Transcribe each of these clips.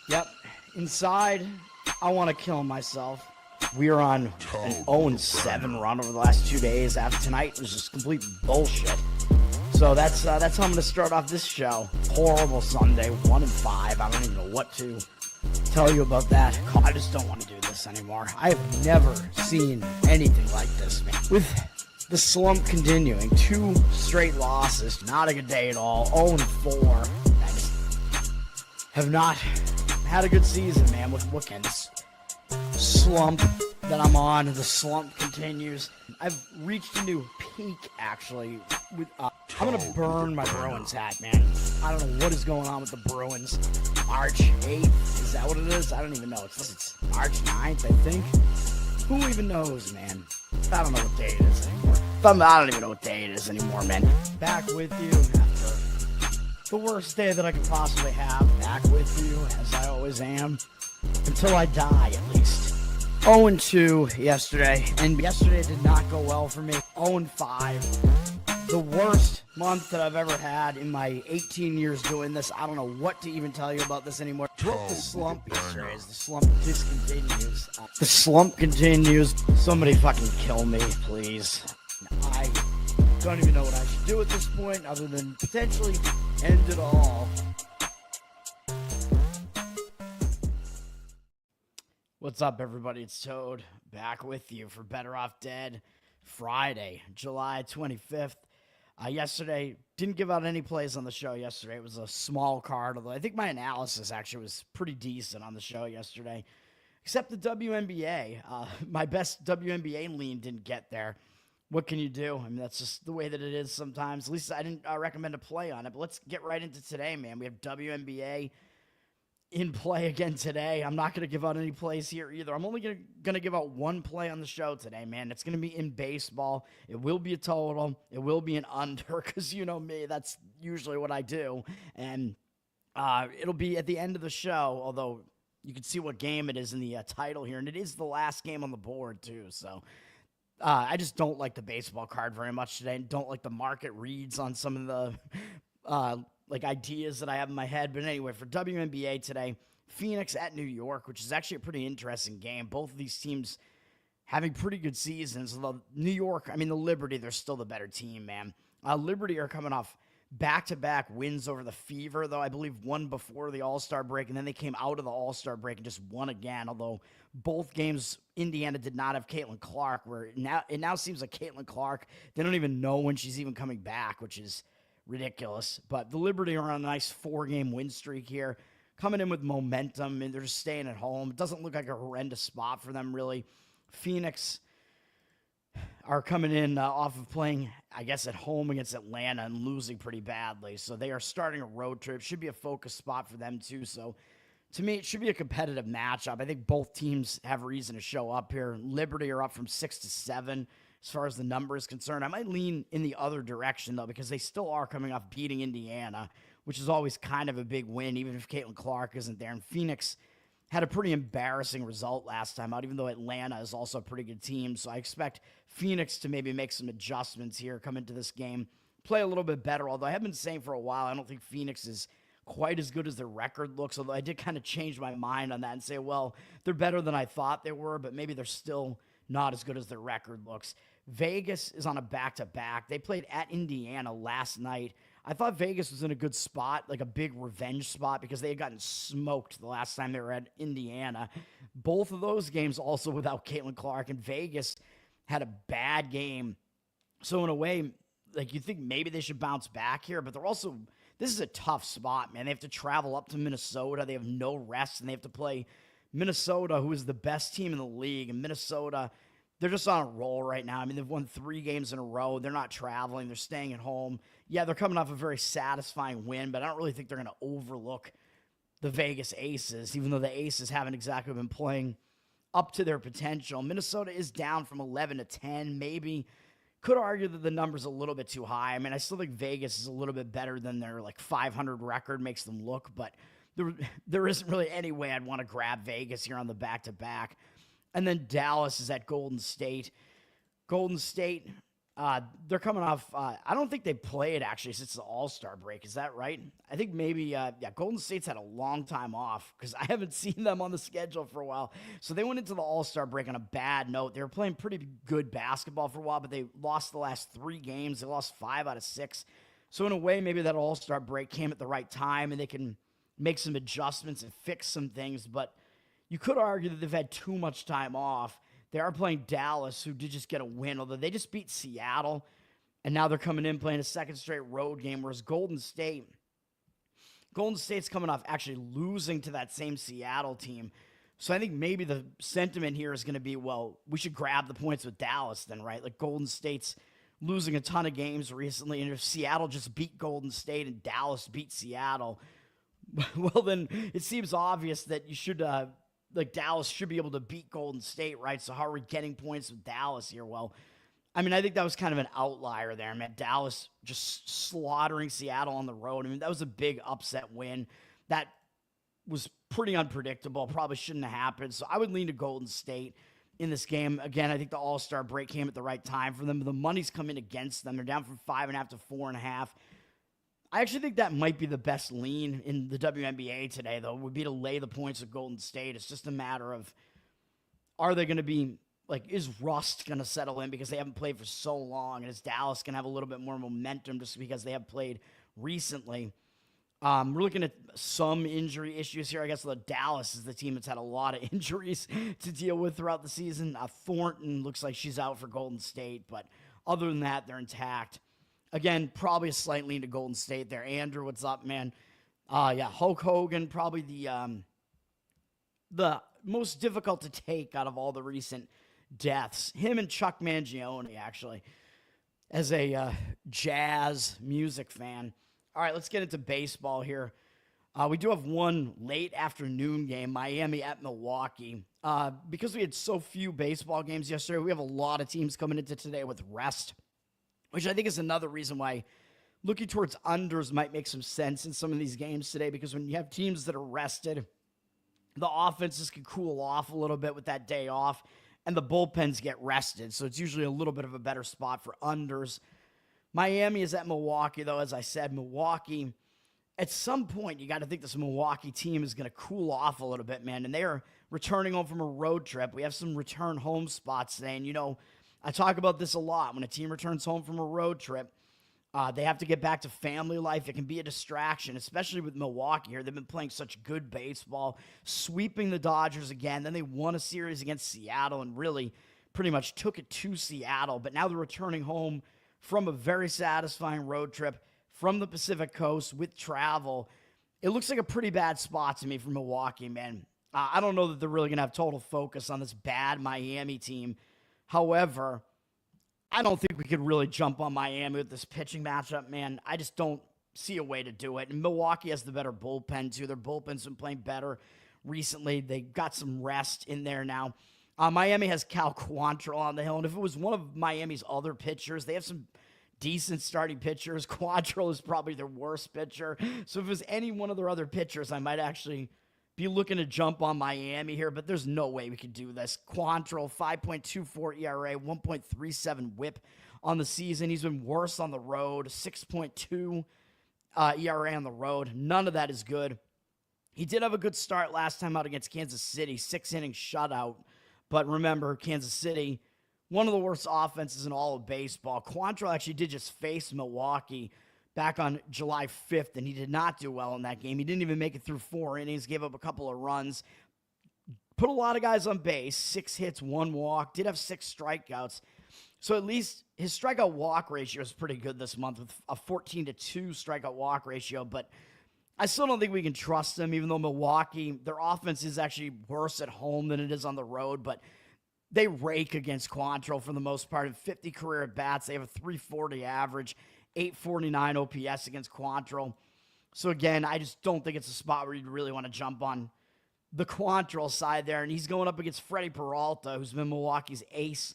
Yep. Inside, I want to kill myself. We are on an 0-7 run over the last 2 days. After tonight was just complete bullshit. So that's how I'm going to start off this show. Horrible Sunday, 1-5. I don't even know what to tell you about that. I just don't want to do this anymore. I have never seen anything like this, man. With the slump continuing, 2 straight losses, not a good day at all. 0-4. I just have not had a good season, man. What can this slump that I'm on? The slump continues. I've reached a new peak, actually. I'm going to burn my Bruins hat, man. I don't know what is going on with the Bruins. March 8th, is that what it is? I don't even know. It's March 9th, I think. Who even knows, man? I don't know what day it is anymore. I don't even know what day it is anymore, man. Back with you after the worst day that I could possibly have. Back with you, as I always am. Until I die, at least. 0-2 yesterday, and yesterday did not go well for me. 0-5. The worst month that I've ever had in my 18 years doing this. I don't know what to even tell you about this anymore. Broke the slump yesterday as the slump discontinues. The slump continues. Somebody fucking kill me, please. I don't even know what I should do at this point other than potentially end it all. What's up, everybody? It's Toad back with you for Better Off Dead Friday, July 25th. Yesterday, didn't give out any plays on the show yesterday. It was a small card, although I think my analysis actually was pretty decent on the show yesterday, except the WNBA. My best WNBA lean didn't get there. What can you do? I mean, that's just the way that it is sometimes. At least I didn't recommend a play on it, but let's get right into today, man. We have WNBA in play again today. I'm not going to give out any plays here either. I'm only going to give out one play on the show today, man. It's going to be in baseball. It will be a total. It will be an under because you know me. That's usually what I do. And it'll be at the end of the show, although you can see what game it is in the title here. And it is the last game on the board, too. So I just don't like the baseball card very much today and don't like the market reads on some of the ideas that I have in my head. But anyway, for WNBA today, Phoenix at New York, which is actually a pretty interesting game. Both of these teams having pretty good seasons. Although New York, the Liberty, they're still the better team, man. Liberty are coming off back-to-back wins over the Fever, though I believe one before the All-Star break, and then they came out of the All-Star break and just won again, although both games Indiana did not have Caitlin Clark, where it now seems like Caitlin Clark, they don't even know when she's even coming back, which is ridiculous. But the Liberty are on a nice 4-game win streak here, coming in with momentum, and they're just staying at home. It doesn't look like a horrendous spot for them, really. Phoenix are coming in off of playing, I guess, at home against Atlanta and losing pretty badly. So they are starting a road trip. Should be a focus spot for them, too. So to me, it should be a competitive matchup. I think both teams have reason to show up here. Liberty are up from 6-7. As far as the number is concerned, I might lean in the other direction, though, because they still are coming off beating Indiana, which is always kind of a big win, even if Caitlin Clark isn't there. And Phoenix had a pretty embarrassing result last time out, even though Atlanta is also a pretty good team. So I expect Phoenix to maybe make some adjustments here, come into this game, play a little bit better, although I have been saying for a while I don't think Phoenix is quite as good as their record looks, although I did kind of change my mind on that and say, well, they're better than I thought they were, but maybe they're still not as good as their record looks. Vegas is on a back-to-back. They played at Indiana last night. I thought Vegas was in a good spot, like a big revenge spot, because they had gotten smoked the last time they were at Indiana. Both of those games also without Caitlin Clark, and Vegas had a bad game. So in a way, like, you think maybe they should bounce back here, but they're also, this is a tough spot, man. They have to travel up to Minnesota. They have no rest, and they have to play Minnesota, who is the best team in the league, and Minnesota, they're just on a roll right now. They've won 3 games in a row. They're not traveling. They're staying at home. Yeah, they're coming off a very satisfying win, but I don't really think they're going to overlook the Vegas Aces, even though the Aces haven't exactly been playing up to their potential. Minnesota is down from 11-10. Maybe could argue that the number's a little bit too high. I still think Vegas is a little bit better than their 500 record makes them look, but there isn't really any way I'd want to grab Vegas here on the back-to-back. And then Dallas is at Golden State. Golden State They're coming off. I don't think they played actually since the All-Star break. Is that right? I think maybe. Golden State's had a long time off because I haven't seen them on the schedule for a while. So they went into the All-Star break on a bad note. They were playing pretty good basketball for a while, but they lost the last 3 games. They lost 5 out of 6. So in a way, maybe that All-Star break came at the right time, and they can make some adjustments and fix some things. But you could argue that they've had too much time off. They are playing Dallas, who did just get a win, although they just beat Seattle, and now they're coming in playing a second straight road game, whereas Golden State's coming off actually losing to that same Seattle team. So I think maybe the sentiment here is going to be, well, we should grab the points with Dallas then, right? Like Golden State's losing a ton of games recently, and if Seattle just beat Golden State and Dallas beat Seattle, well, then it seems obvious that you should Dallas should be able to beat Golden State, right? So how are we getting points with Dallas here? Well, I mean, I think that was kind of an outlier there, man. Dallas just slaughtering Seattle on the road. I mean, that was a big upset win. That was pretty unpredictable. Probably shouldn't have happened. So I would lean to Golden State in this game. Again, I think the All-Star break came at the right time for them. The money's coming against them. They're down from 5.5 to 4.5. I actually think that might be the best lean in the WNBA today, though, would be to lay the points of Golden State. It's just a matter of, are they going to be, is rust going to settle in because they haven't played for so long? And is Dallas going to have a little bit more momentum just because they have played recently? We're looking at some injury issues here. I guess Dallas is the team that's had a lot of injuries to deal with throughout the season. Thornton looks like she's out for Golden State, but other than that, they're intact. Again, probably a slight lean to Golden State there. Andrew, what's up, man? Hulk Hogan, probably the most difficult to take out of all the recent deaths. Him and Chuck Mangione, actually, as a jazz music fan. All right, let's get into baseball here. We do have one late afternoon game, Miami at Milwaukee. Because we had so few baseball games yesterday, we have a lot of teams coming into today with rest, which I think is another reason why looking towards unders might make some sense in some of these games today, because when you have teams that are rested, the offenses can cool off a little bit with that day off, and the bullpens get rested, so it's usually a little bit of a better spot for unders. Miami is at Milwaukee, though. As I said, Milwaukee, at some point, you got to think this Milwaukee team is going to cool off a little bit, man, and they are returning home from a road trip. We have some return home spots today, and, I talk about this a lot. When a team returns home from a road trip, they have to get back to family life. It can be a distraction, especially with Milwaukee here. They've been playing such good baseball, sweeping the Dodgers again. Then they won a series against Seattle and really pretty much took it to Seattle. But now they're returning home from a very satisfying road trip from the Pacific Coast with travel. It looks like a pretty bad spot to me for Milwaukee, man. I don't know that they're really going to have total focus on this bad Miami team. However, I don't think we could really jump on Miami with this pitching matchup, man. I just don't see a way to do it. And Milwaukee has the better bullpen, too. Their bullpen's been playing better recently. They got some rest in there now. Miami has Cal Quantrill on the hill. And if it was one of Miami's other pitchers, they have some decent starting pitchers. Quantrill is probably their worst pitcher. So if it was any one of their other pitchers, I might actually be looking to jump on Miami here, but there's no way we could do this. Quantrill, 5.24 ERA, 1.37 whip on the season. He's been worse on the road, 6.2 ERA on the road. None of that is good. He did have a good start last time out against Kansas City, 6-inning shutout. But remember, Kansas City, one of the worst offenses in all of baseball. Quantrill actually did just face Milwaukee back on July 5th, and he did not do well in that game. He didn't even make it through 4 innings, gave up a couple of runs, put a lot of guys on base, 6 hits, 1 walk, did have 6 strikeouts. So at least his strikeout-walk ratio is pretty good this month with a 14-2 strikeout-walk ratio, but I still don't think we can trust him, even though Milwaukee, their offense is actually worse at home than it is on the road, but they rake against Quantrill for the most part. In 50 career at-bats, they have a 340 average, 849 OPS against Quantrill. So again, I just don't think it's a spot where you'd really want to jump on the Quantrill side there. And he's going up against Freddie Peralta, who's been Milwaukee's ace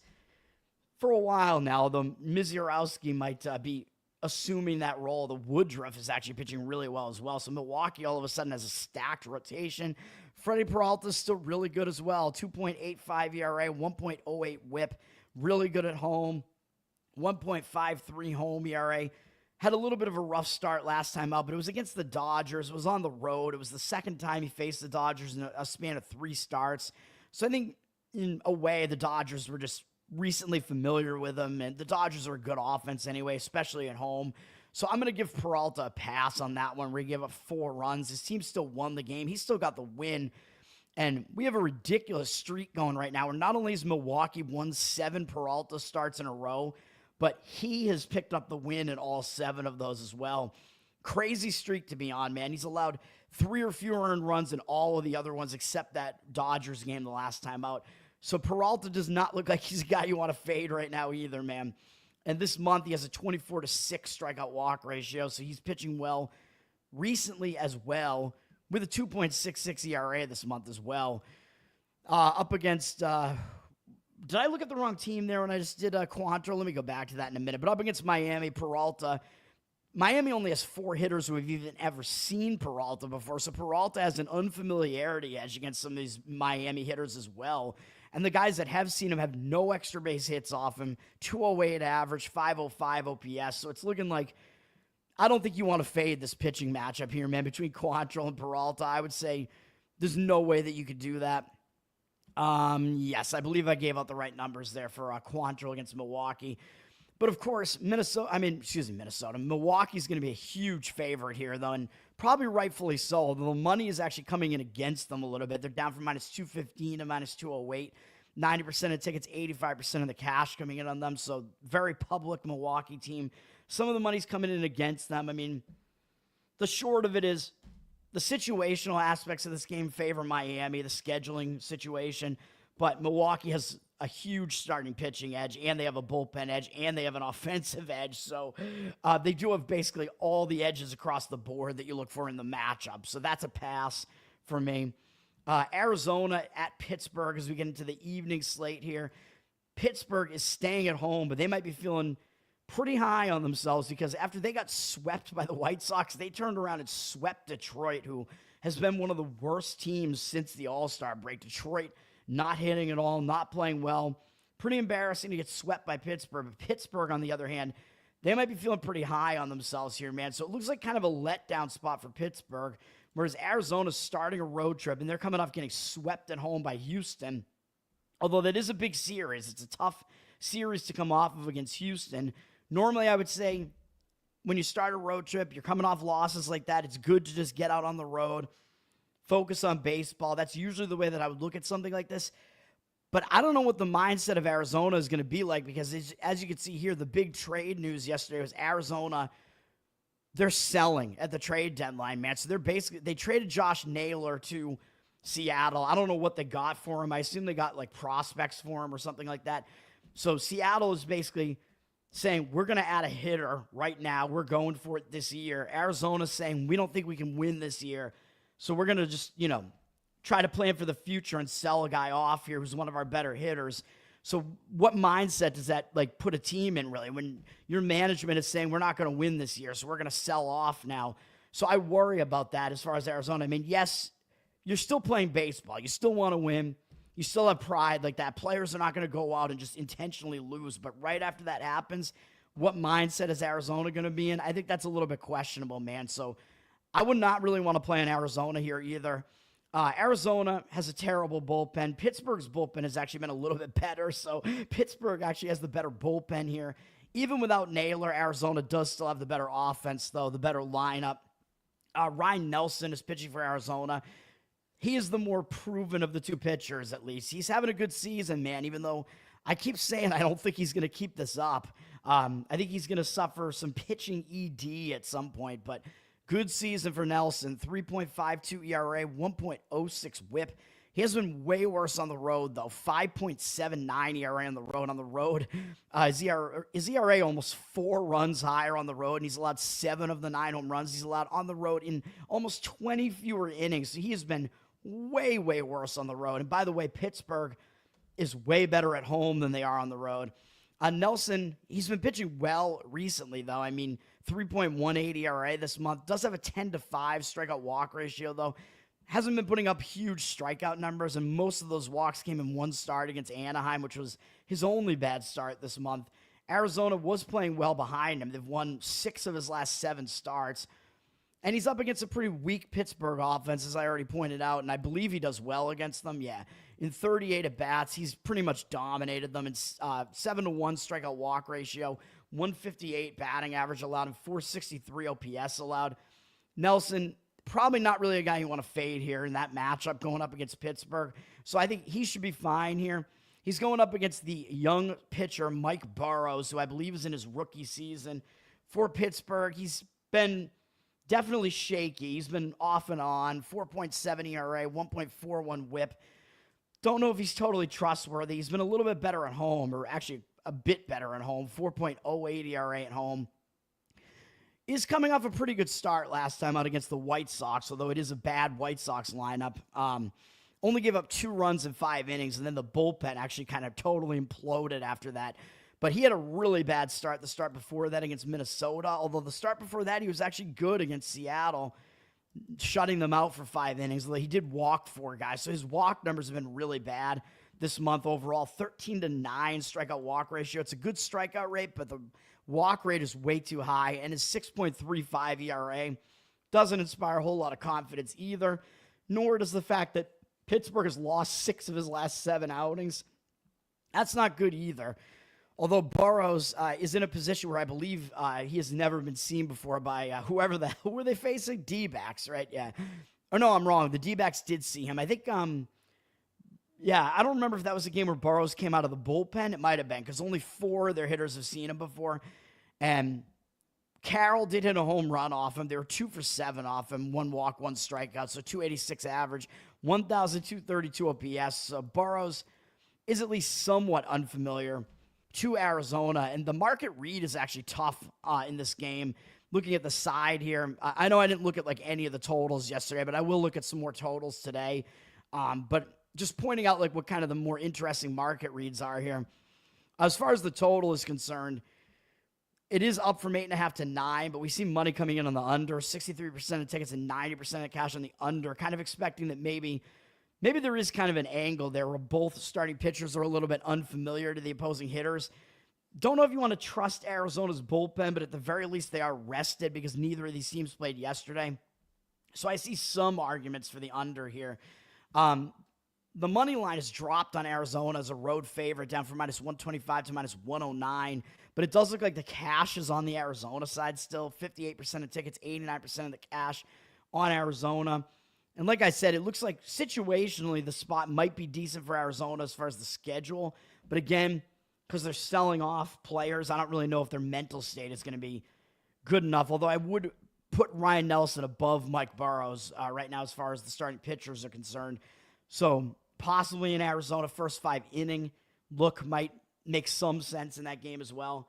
for a while now. The Misiorowski might be assuming that role. The Woodruff is actually pitching really well as well. So Milwaukee all of a sudden has a stacked rotation. Freddie Peralta is still really good as well. 2.85 ERA, 1.08 whip. Really good at home. 1.53 home ERA. Had a little bit of a rough start last time out, but it was against the Dodgers. It was on the road. It was the second time he faced the Dodgers in a span of 3 starts. So I think in a way, the Dodgers were just recently familiar with him, and the Dodgers are a good offense anyway, especially at home. So I'm going to give Peralta a pass on that one where he gave up 4 runs. His team still won the game. He still got the win. And we have a ridiculous streak going right now where not only has Milwaukee won 7 Peralta starts in a row, but he has picked up the win in all 7 of those as well. Crazy streak to be on, man. He's allowed 3 or fewer earned runs in all of the other ones except that Dodgers game the last time out. So Peralta does not look like he's a guy you want to fade right now either, man. And this month he has a 24-6 strikeout walk ratio, so he's pitching well recently as well with a 2.66 ERA this month as well. Up against... did I look at the wrong team there when I just did Quantrill? Let me go back to that in a minute. But up against Miami, Peralta. Miami only has 4 hitters who have even ever seen Peralta before. So Peralta has an unfamiliarity edge against some of these Miami hitters as well. And the guys that have seen him have no extra base hits off him. 208 average, 505 OPS. So it's looking like I don't think you want to fade this pitching matchup here, man, between Quantrill and Peralta. I would say there's no way that you could do that. Yes, I believe I gave out the right numbers there for Quantrill against Milwaukee. But of course, Minnesota. Milwaukee's going to be a huge favorite here, though, and probably rightfully so. The money is actually coming in against them a little bit. They're down from minus 215 to minus 208. 90% of tickets, 85% of the cash coming in on them. So very public Milwaukee team. Some of the money's coming in against them. I mean, the short of it is the situational aspects of this game favor Miami, the scheduling situation, but Milwaukee has a huge starting pitching edge, and they have a bullpen edge, and they have an offensive edge. So they do have basically all the edges across the board that you look for in the matchup. So that's a pass for me. Arizona at Pittsburgh as we get into the evening slate here. Pittsburgh is staying at home, but they might be feeling pretty high on themselves because after they got swept by the White Sox, they turned around and swept Detroit, who has been one of the worst teams since the All-Star break. Detroit not hitting at all, not playing well. Pretty embarrassing to get swept by Pittsburgh. But Pittsburgh, on the other hand, they might be feeling pretty high on themselves here, man. So it looks like kind of a letdown spot for Pittsburgh, whereas Arizona's starting a road trip, and they're coming off getting swept at home by Houston. Although that is a big series. It's a tough series to come off of against Houston. Normally, I would say when you start a road trip, you're coming off losses like that, it's good to just get out on the road, focus on baseball. That's usually the way that I would look at something like this. But I don't know what the mindset of Arizona is going to be like because, as you can see here, the big trade news yesterday was Arizona. They're selling at the trade deadline, man. So they traded Josh Naylor to Seattle. I don't know what they got for him. I assume they got like prospects for him or something like that. So Seattle is basically saying, we're going to add a hitter right now. We're going for it this year. Arizona's saying, we don't think we can win this year. So we're going to just, try to plan for the future and sell a guy off here who's one of our better hitters. So what mindset does that put a team in really when your management is saying we're not going to win this year, so we're going to sell off now? So I worry about that as far as Arizona. I mean, yes, you're still playing baseball. You still want to win. You still have pride like that. Players are not going to go out and just intentionally lose. But right after that happens, what mindset is Arizona going to be in? I think that's a little bit questionable, man. So I would not really want to play in Arizona here either. Arizona has a terrible bullpen. Pittsburgh's bullpen has actually been a little bit better. So Pittsburgh actually has the better bullpen here. Even without Naylor, Arizona does still have the better offense, though, the better lineup. Ryan Nelson is pitching for Arizona. He is the more proven of the two pitchers, at least. He's having a good season, man, even though I keep saying I don't think he's going to keep this up. I think he's going to suffer some pitching ED at some point, but good season for Nelson. 3.52 ERA, 1.06 whip. He has been way worse on the road, though. 5.79 ERA on the road. On the road, his ERA almost 4 runs higher on the road, and he's allowed 7 of the 9 home runs he's allowed on the road in almost 20 fewer innings. So he has been way, way worse on the road. And by the way, Pittsburgh is way better at home than they are on the road. Nelson, he's been pitching well recently, though. I mean, 3.18 ERA this month. Does have a 10-5 strikeout walk ratio, though. Hasn't been putting up huge strikeout numbers, and most of those walks came in one start against Anaheim, which was his only bad start this month. Arizona was playing well behind him. They've won 6 of his last 7 starts. And he's up against a pretty weak Pittsburgh offense, as I already pointed out, and I believe he does well against them. Yeah, in 38 at-bats, he's pretty much dominated them. In 7-1 strikeout walk ratio, 158 batting average allowed, and 463 OPS allowed. Nelson, probably not really a guy you want to fade here in that matchup going up against Pittsburgh. So I think he should be fine here. He's going up against the young pitcher, Mike Burrows, who I believe is in his rookie season for Pittsburgh. He's been definitely shaky. He's been off and on, 4.7 ERA, 1.41 whip. Don't know if he's totally trustworthy. He's been a little bit better at home, or actually a bit better at home, 4.08 ERA at home. Is coming off a pretty good start last time out against the White Sox, although it is a bad White Sox lineup. Only gave up 2 runs in 5 innings, and then the bullpen actually kind of totally imploded after that. But he had a really bad start the start before that against Minnesota, although the start before that he was actually good against Seattle, shutting them out for 5 innings, although he did walk 4 guys. So his walk numbers have been really bad this month overall, 13-9 strikeout walk ratio. It's a good strikeout rate, but the walk rate is way too high, and his 6.35 ERA doesn't inspire a whole lot of confidence either, nor does the fact that Pittsburgh has lost 6 of his last 7 outings. That's not good either. Although Burrows is in a position where I believe he has never been seen before by who were they facing? D-backs, right? Yeah. Oh, no, I'm wrong. The D-backs did see him. I think, I don't remember if that was a game where Burrows came out of the bullpen. It might have been, because only 4 of their hitters have seen him before. And Carroll did hit a home run off him. They were 2 for 7 off him, 1 walk, 1 strikeout, so 286 average, 1,232 OPS. So Burrows is at least somewhat unfamiliar to Arizona, and the market read is actually tough in this game. Looking at the side here, I know I didn't look at like any of the totals yesterday, but I will look at some more totals today. But just pointing out like what kind of the more interesting market reads are here. As far as the total is concerned, it is up from 8.5 to 9, but we see money coming in on the under, 63% of tickets and 90% of cash on the under, kind of expecting that maybe there is kind of an angle there where both starting pitchers are a little bit unfamiliar to the opposing hitters. Don't know if you want to trust Arizona's bullpen, but at the very least they are rested because neither of these teams played yesterday. So I see some arguments for the under here. The money line has dropped on Arizona as a road favorite, down from -125 to -109. But it does look like the cash is on the Arizona side still. 58% of tickets, 89% of the cash on Arizona. And like I said, it looks like situationally the spot might be decent for Arizona as far as the schedule. But again, because they're selling off players, I don't really know if their mental state is going to be good enough. Although I would put Ryan Nelson above Mike Burrows right now as far as the starting pitchers are concerned. So possibly an Arizona first 5 inning look might make some sense in that game as well.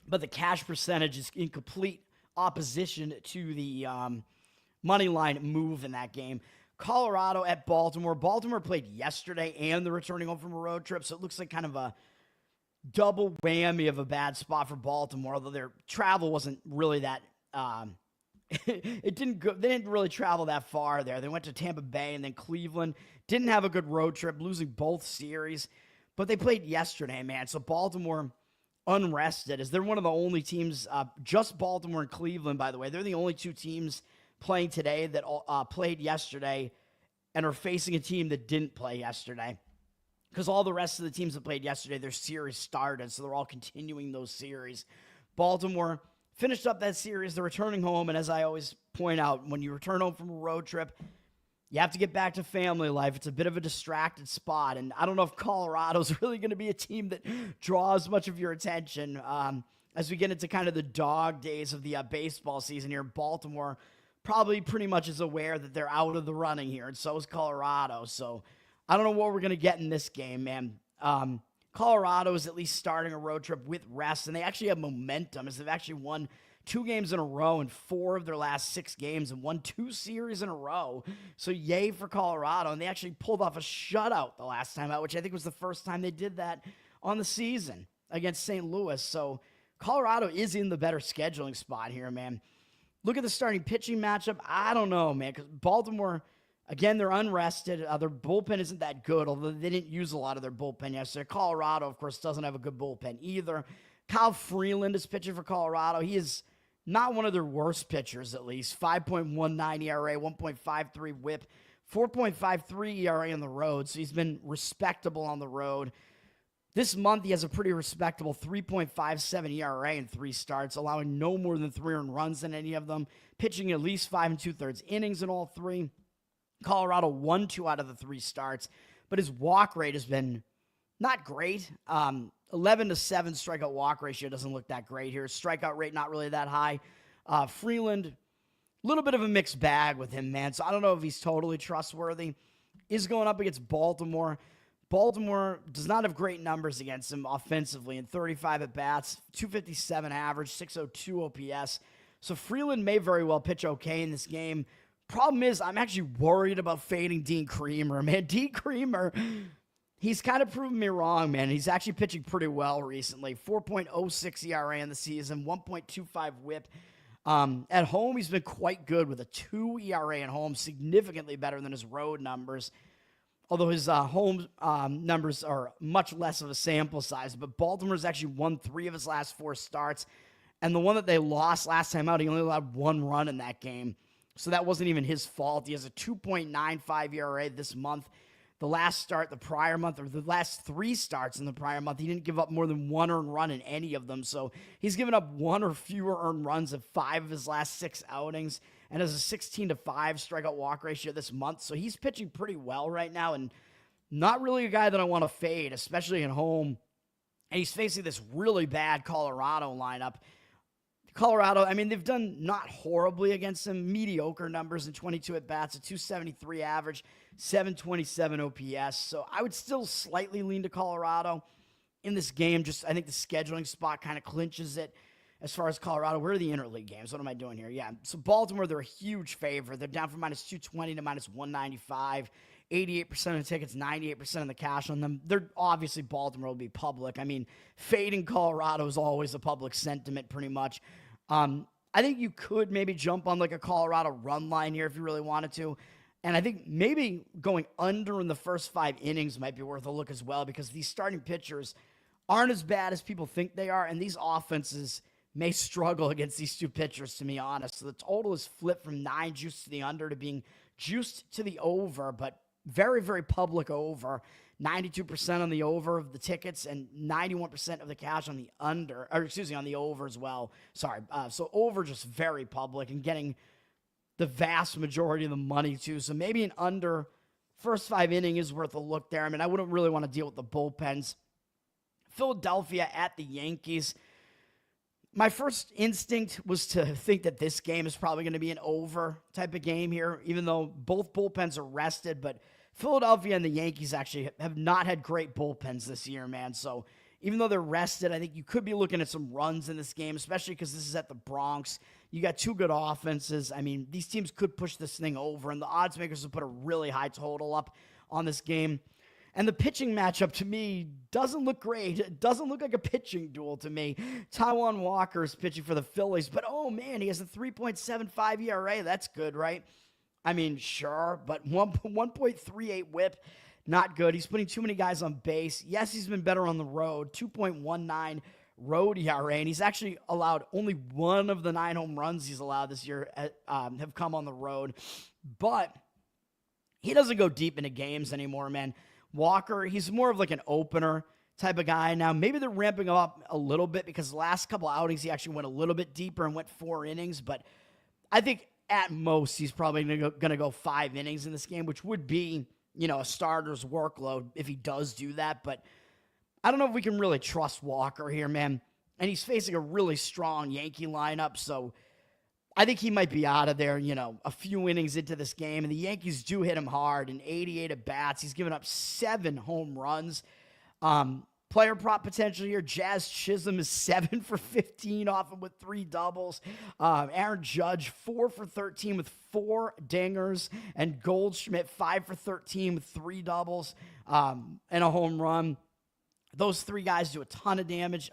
But the cash percentage is in complete opposition to the money line move in that game. Colorado at Baltimore. Baltimore played yesterday and they're returning home from a road trip, so it looks like kind of a double whammy of a bad spot for Baltimore, although their travel wasn't really that they didn't really travel that far there. They went to Tampa Bay and then Cleveland. Didn't have a good road trip, losing both series. But they played yesterday, man. So Baltimore unrested, as they're one of the only teams, just Baltimore and Cleveland, by the way. They're the only 2 teams playing today that played yesterday and are facing a team that didn't play yesterday. Because all the rest of the teams that played yesterday, their series started, so they're all continuing those series. Baltimore finished up that series. They're returning home, and as I always point out, when you return home from a road trip, you have to get back to family life. It's a bit of a distracted spot, and I don't know if Colorado's really going to be a team that draws much of your attention as we get into kind of the dog days of the baseball season here. Baltimore probably pretty much is aware that they're out of the running here, and so is Colorado. So I don't know what we're going to get in this game, man. Colorado is at least starting a road trip with rest, and they actually have momentum as they've actually won 2 games in a row in 4 of their last 6 games and won 2 series in a row. So yay for Colorado, and they actually pulled off a shutout the last time out, which I think was the first time they did that on the season against St. Louis. So Colorado is in the better scheduling spot here, man. Look at the starting pitching matchup. I don't know, man, because Baltimore, Again, they're unrested. Their bullpen isn't that good, although they didn't use a lot of their bullpen yesterday. Colorado, of course, doesn't have a good bullpen either. Kyle Freeland is pitching for Colorado. He is not one of their worst pitchers, at least. 5.19 ERA, 1.53 whip, 4.53 ERA on the road, so he's been respectable on the road. This month, he has a pretty respectable 3.57 ERA in 3 starts, allowing no more than 3 earned runs in any of them, pitching at least 5 2/3 innings in all 3. Colorado won 2 out of the 3 starts, but his walk rate has been not great. 11-7 strikeout walk ratio doesn't look that great here. Strikeout rate not really that high. Freeland, a little bit of a mixed bag with him, man. So I don't know if he's totally trustworthy. Is going up against Baltimore. Baltimore does not have great numbers against him offensively in 35 at-bats, 257 average, 602 OPS. So Freeland may very well pitch okay in this game. Problem is, I'm actually worried about fading Dean Creamer, man. Dean Creamer, he's kind of proven me wrong, man. He's actually pitching pretty well recently. 4.06 ERA in the season, 1.25 whip. At home, he's been quite good with a 2 ERA at home, significantly better than his road numbers. Although his home numbers are much less of a sample size. But Baltimore's actually won 3 of his last 4 starts. And the one that they lost last time out, he only allowed 1 run in that game. So that wasn't even his fault. He has a 2.95 ERA this month. The last start, the prior month, or the last 3 starts in the prior month, he didn't give up more than 1 earned run in any of them. So he's given up 1 or fewer earned runs in 5 of his last 6 outings, and has a 16-5 strikeout walk ratio this month. So he's pitching pretty well right now, and not really a guy that I want to fade, especially at home. And he's facing this really bad Colorado lineup. Colorado, I mean, they've done not horribly against him. Mediocre numbers in 22 at-bats, a 273 average, 727 OPS. So I would still slightly lean to Colorado in this game. Just, I think the scheduling spot kind of clinches it as far as Colorado. Where are the interleague games? What am I doing here? Yeah, so Baltimore, they're a huge favorite. They're down from minus 220 to minus 195. 88% of the tickets, 98% of the cash on them. They're obviously, Baltimore will be public. I mean, fading Colorado is always a public sentiment pretty much. I think you could maybe jump on like a Colorado run line here if you really wanted to. And I think maybe going under in the first 5 innings might be worth a look as well, because these starting pitchers aren't as bad as people think they are, and these offenses may struggle against these 2 pitchers, to be honest. So the total is flipped from 9 juiced to the under to being juiced to the over, but very, very public over. 92% on the over of the tickets and 91% of the cash on the under, or excuse me, on the over as well. Sorry. So over just very public and getting the vast majority of the money too. So maybe an under first 5 inning is worth a look there. I mean, I wouldn't really want to deal with the bullpens. Philadelphia at the Yankees. My first instinct was to think that this game is probably going to be an over type of game here, even though both bullpens are rested. But Philadelphia and the Yankees actually have not had great bullpens this year, man. So even though they're rested, I think you could be looking at some runs in this game, especially because this is at the Bronx. You got 2 good offenses. I mean, these teams could push this thing over, and the odds makers will put a really high total up on this game. And the pitching matchup, to me, doesn't look great. It doesn't look like a pitching duel to me. Taijuan Walker is pitching for the Phillies, but oh man, he has a 3.75 ERA. That's good, right? I mean, sure, but 1.38 whip, not good. He's putting too many guys on base. Yes, he's been better on the road, 2.19 road ERA, and he's actually allowed only 1 of the 9 home runs he's allowed this year have come on the road. But he doesn't go deep into games anymore, man. Walker, he's more of like an opener type of guy. Now, maybe they're ramping him up a little bit because the last couple outings, he actually went a little bit deeper and went 4 innings. But I think at most, he's probably going to go 5 innings in this game, which would be, you know, a starter's workload if he does do that. But I don't know if we can really trust Walker here, man. And he's facing a really strong Yankee lineup, so I think he might be out of there, you know, a few innings into this game. And the Yankees do hit him hard in 88 at-bats. He's given up 7 home runs. Player prop potential here. Jazz Chisholm is 7 for 15 off him with 3 doubles. Aaron Judge, 4 for 13 with 4 dingers. And Goldschmidt, 5 for 13 with 3 doubles and a home run. Those 3 guys do a ton of damage.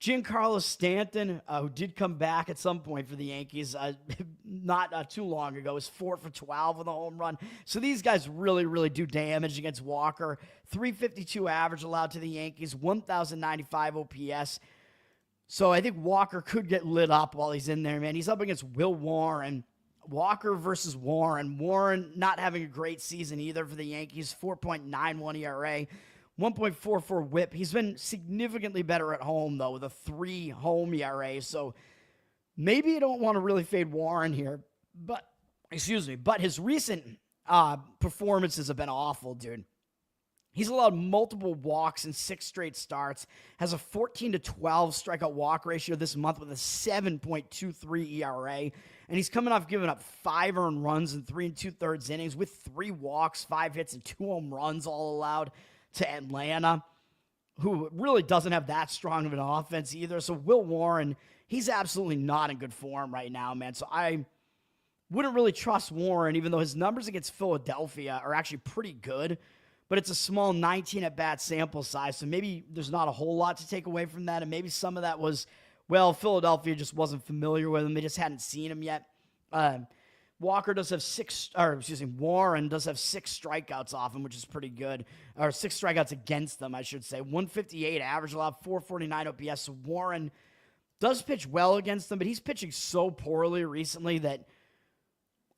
Giancarlo Stanton, who did come back at some point for the Yankees not too long ago, is 4 for 12 with a home run. So these guys really, really do damage against Walker. 352 average allowed to the Yankees, 1,095 OPS. So I think Walker could get lit up while he's in there, man. He's up against Will Warren. Walker versus Warren. Warren not having a great season either for the Yankees, 4.91 ERA. 1.44 whip. He's been significantly better at home, though, with a 3 home ERA. So maybe you don't want to really fade Warren here. But his recent performances have been awful, dude. He's allowed multiple walks in 6 straight starts, has a 14-12 strikeout walk ratio this month with a 7.23 ERA, and he's coming off giving up 5 earned runs in 3 2/3 innings with 3 walks, 5 hits, and 2 home runs all allowed to Atlanta, who really doesn't have that strong of an offense either. So Will Warren, he's absolutely not in good form right now, man. So I wouldn't really trust Warren, even though his numbers against Philadelphia are actually pretty good. But it's a small 19 at-bat sample size, so maybe there's not a whole lot to take away from that. And maybe some of that was, well, Philadelphia just wasn't familiar with him. They just hadn't seen him yet. Warren does have 6 strikeouts off him, which is pretty good. Or 6 strikeouts against them, I should say. 158 average allowed, 449 OPS. So Warren does pitch well against them, but he's pitching so poorly recently that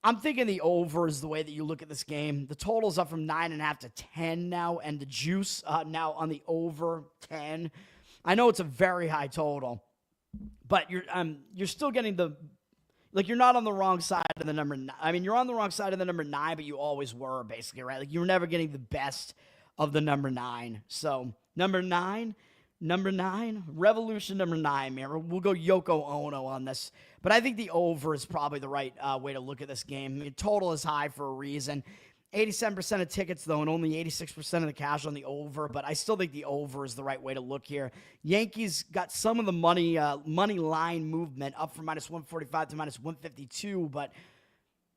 I'm thinking the over is the way that you look at this game. The total's up from 9.5 to 10 now, and the juice now on the over 10. I know it's a very high total, but you're still getting the... Like, you're not on the wrong side of the number 9. I mean, you're on the wrong side of the number 9, but you always were, basically, right? Like, you were never getting the best of the number 9. So, number 9, Revolution number 9, man. We'll go Yoko Ono on this. But I think the over is probably the right way to look at this game. I mean, total is high for a reason. 87% of tickets, though, and only 86% of the cash on the over. But I still think the over is the right way to look here. Yankees got some of the money line movement up from -145 to -152. But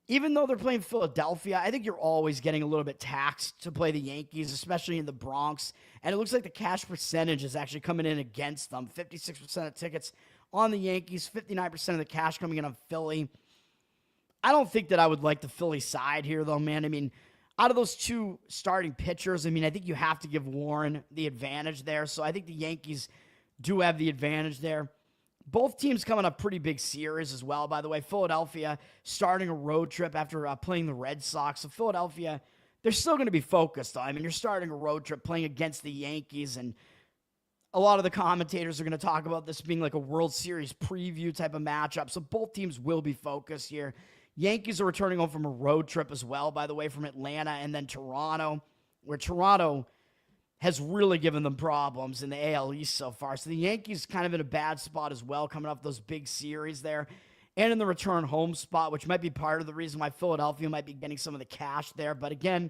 even though they're playing Philadelphia, I think you're always getting a little bit taxed to play the Yankees, especially in the Bronx. And it looks like the cash percentage is actually coming in against them. 56% of tickets on the Yankees, 59% of the cash coming in on Philly. I don't think that I would like the Philly side here, though, man. I mean, out of those 2 starting pitchers, I mean, I think you have to give Warren the advantage there. So I think the Yankees do have the advantage there. Both teams coming up pretty big series as well, by the way. Philadelphia starting a road trip after playing the Red Sox. So Philadelphia, they're still going to be focused, though. I mean, you're starting a road trip playing against the Yankees, and a lot of the commentators are going to talk about this being like a World Series preview type of matchup. So both teams will be focused here. Yankees are returning home from a road trip as well, by the way, from Atlanta and then Toronto, where Toronto has really given them problems in the AL East so far. So the Yankees kind of in a bad spot as well, coming off those big series there, and in the return home spot, which might be part of the reason why Philadelphia might be getting some of the cash there. But again,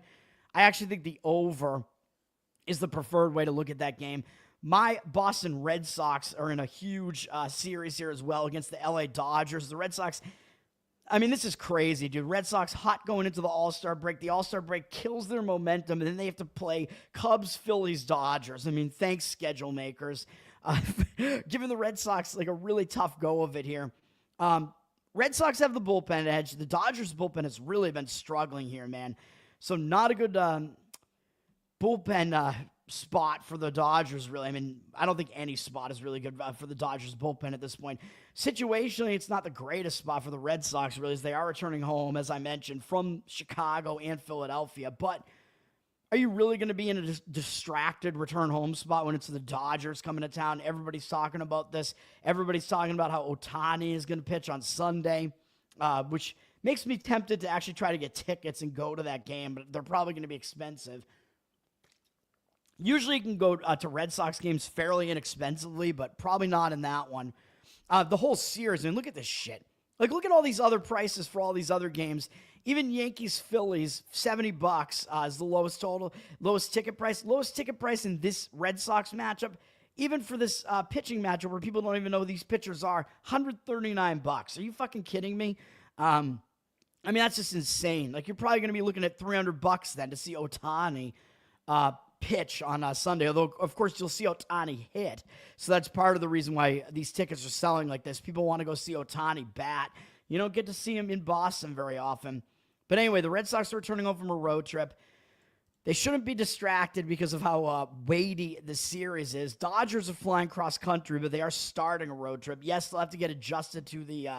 I actually think the over is the preferred way to look at that game. My Boston Red Sox are in a huge series here as well against the LA Dodgers. The Red Sox... I mean, this is crazy, dude. Red Sox hot going into the All-Star break. The All-Star break kills their momentum, and then they have to play Cubs, Phillies, Dodgers. I mean, thanks, schedule makers. Giving the Red Sox like a really tough go of it here. Red Sox have the bullpen edge. The Dodgers bullpen has really been struggling here, man. So not a good bullpen spot for the Dodgers, really. I mean, I don't think any spot is really good for the Dodgers bullpen at this point. Situationally, it's not the greatest spot for the Red Sox, really, as they are returning home, as I mentioned, from Chicago and Philadelphia. But are you really going to be in a distracted return home spot when it's the Dodgers coming to town? Everybody's talking about this. Everybody's talking about how Ohtani is going to pitch on Sunday, which makes me tempted to actually try to get tickets and go to that game, but they're probably going to be expensive. Usually you can go to Red Sox games fairly inexpensively, but probably not in that one. The whole series, I mean, look at this shit. Like, look at all these other prices for all these other games. Even Yankees-Phillies, $70 is the lowest total, lowest ticket price. Lowest ticket price in this Red Sox matchup, even for this pitching matchup where people don't even know who these pitchers are, $139. Are you fucking kidding me? I mean, that's just insane. Like, you're probably going to be looking at $300 then to see Ohtani. pitch on Sunday, although, of course, you'll see Ohtani hit. So that's part of the reason why these tickets are selling like this. People want to go see Ohtani bat. You don't get to see him in Boston very often. But anyway, the Red Sox are returning home from a road trip. They shouldn't be distracted because of how weighty the series is. Dodgers are flying cross-country, but they are starting a road trip. Yes, they'll have to get adjusted to the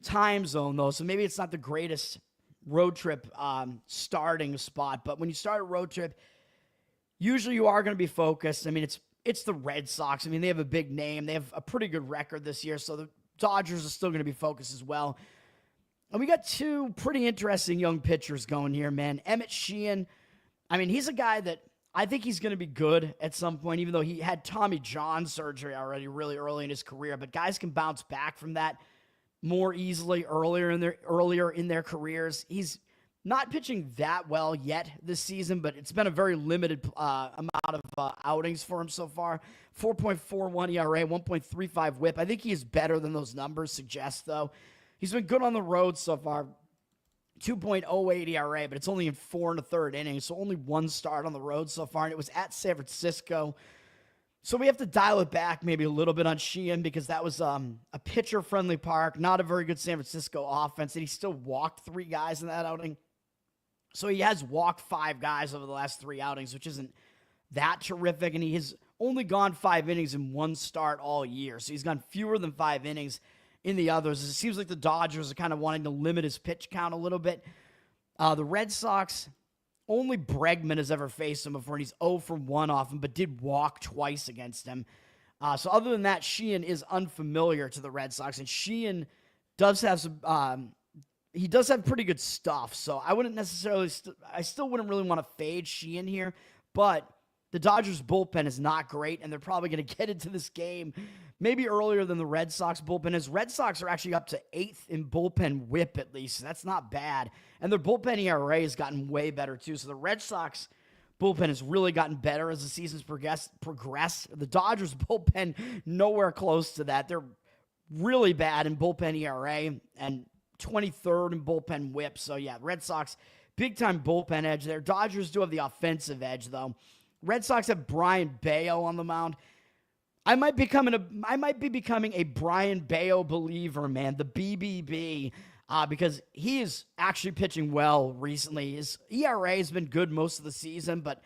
time zone, though, so maybe it's not the greatest road trip starting spot. But when you start a road trip, usually you are going to be focused. I mean, it's the Red Sox. I mean, they have a big name. They have a pretty good record this year, so the Dodgers are still going to be focused as well. And we got two pretty interesting young pitchers going here, man. Emmett Sheehan, I mean, he's a guy that I think he's going to be good at some point, even though he had Tommy John surgery already really early in his career. But guys can bounce back from that more easily earlier in their careers. He's not pitching that well yet this season, but it's been a very limited amount of outings for him so far. 4.41 ERA, 1.35 WHIP. I think he is better than those numbers suggest, though. He's been good on the road so far. 2.08 ERA, but it's only in 4 1/3 innings, so only one start on the road so far, and it was at San Francisco. So we have to dial it back maybe a little bit on Sheehan because that was a pitcher-friendly park, not a very good San Francisco offense, and he still walked 3 guys in that outing. So he has walked 5 guys over the last 3 outings, which isn't that terrific, and he has only gone 5 innings in one start all year. So he's gone fewer than 5 innings in the others. It seems like the Dodgers are kind of wanting to limit his pitch count a little bit. The Red Sox, only Bregman has ever faced him before, and he's 0 for 1 off him, but did walk twice against him. So other than that, Sheehan is unfamiliar to the Red Sox, and Sheehan does have some he does have pretty good stuff, so I wouldn't necessarily I still wouldn't really want to fade Sheehan here, but the Dodgers bullpen is not great, and they're probably going to get into this game maybe earlier than the Red Sox bullpen is. Red Sox are actually up to 8th in bullpen whip, at least. So that's not bad. And their bullpen ERA has gotten way better, too. So the Red Sox bullpen has really gotten better as the season's progressed. The Dodgers bullpen, nowhere close to that. They're really bad in bullpen ERA and 23rd in bullpen whip. So, yeah, Red Sox, big-time bullpen edge there. Dodgers do have the offensive edge, though. Red Sox have Brian Bayo on the mound. I might be becoming a Brian Bayo believer, man, the BBB, because he is actually pitching well recently. His ERA has been good most of the season, but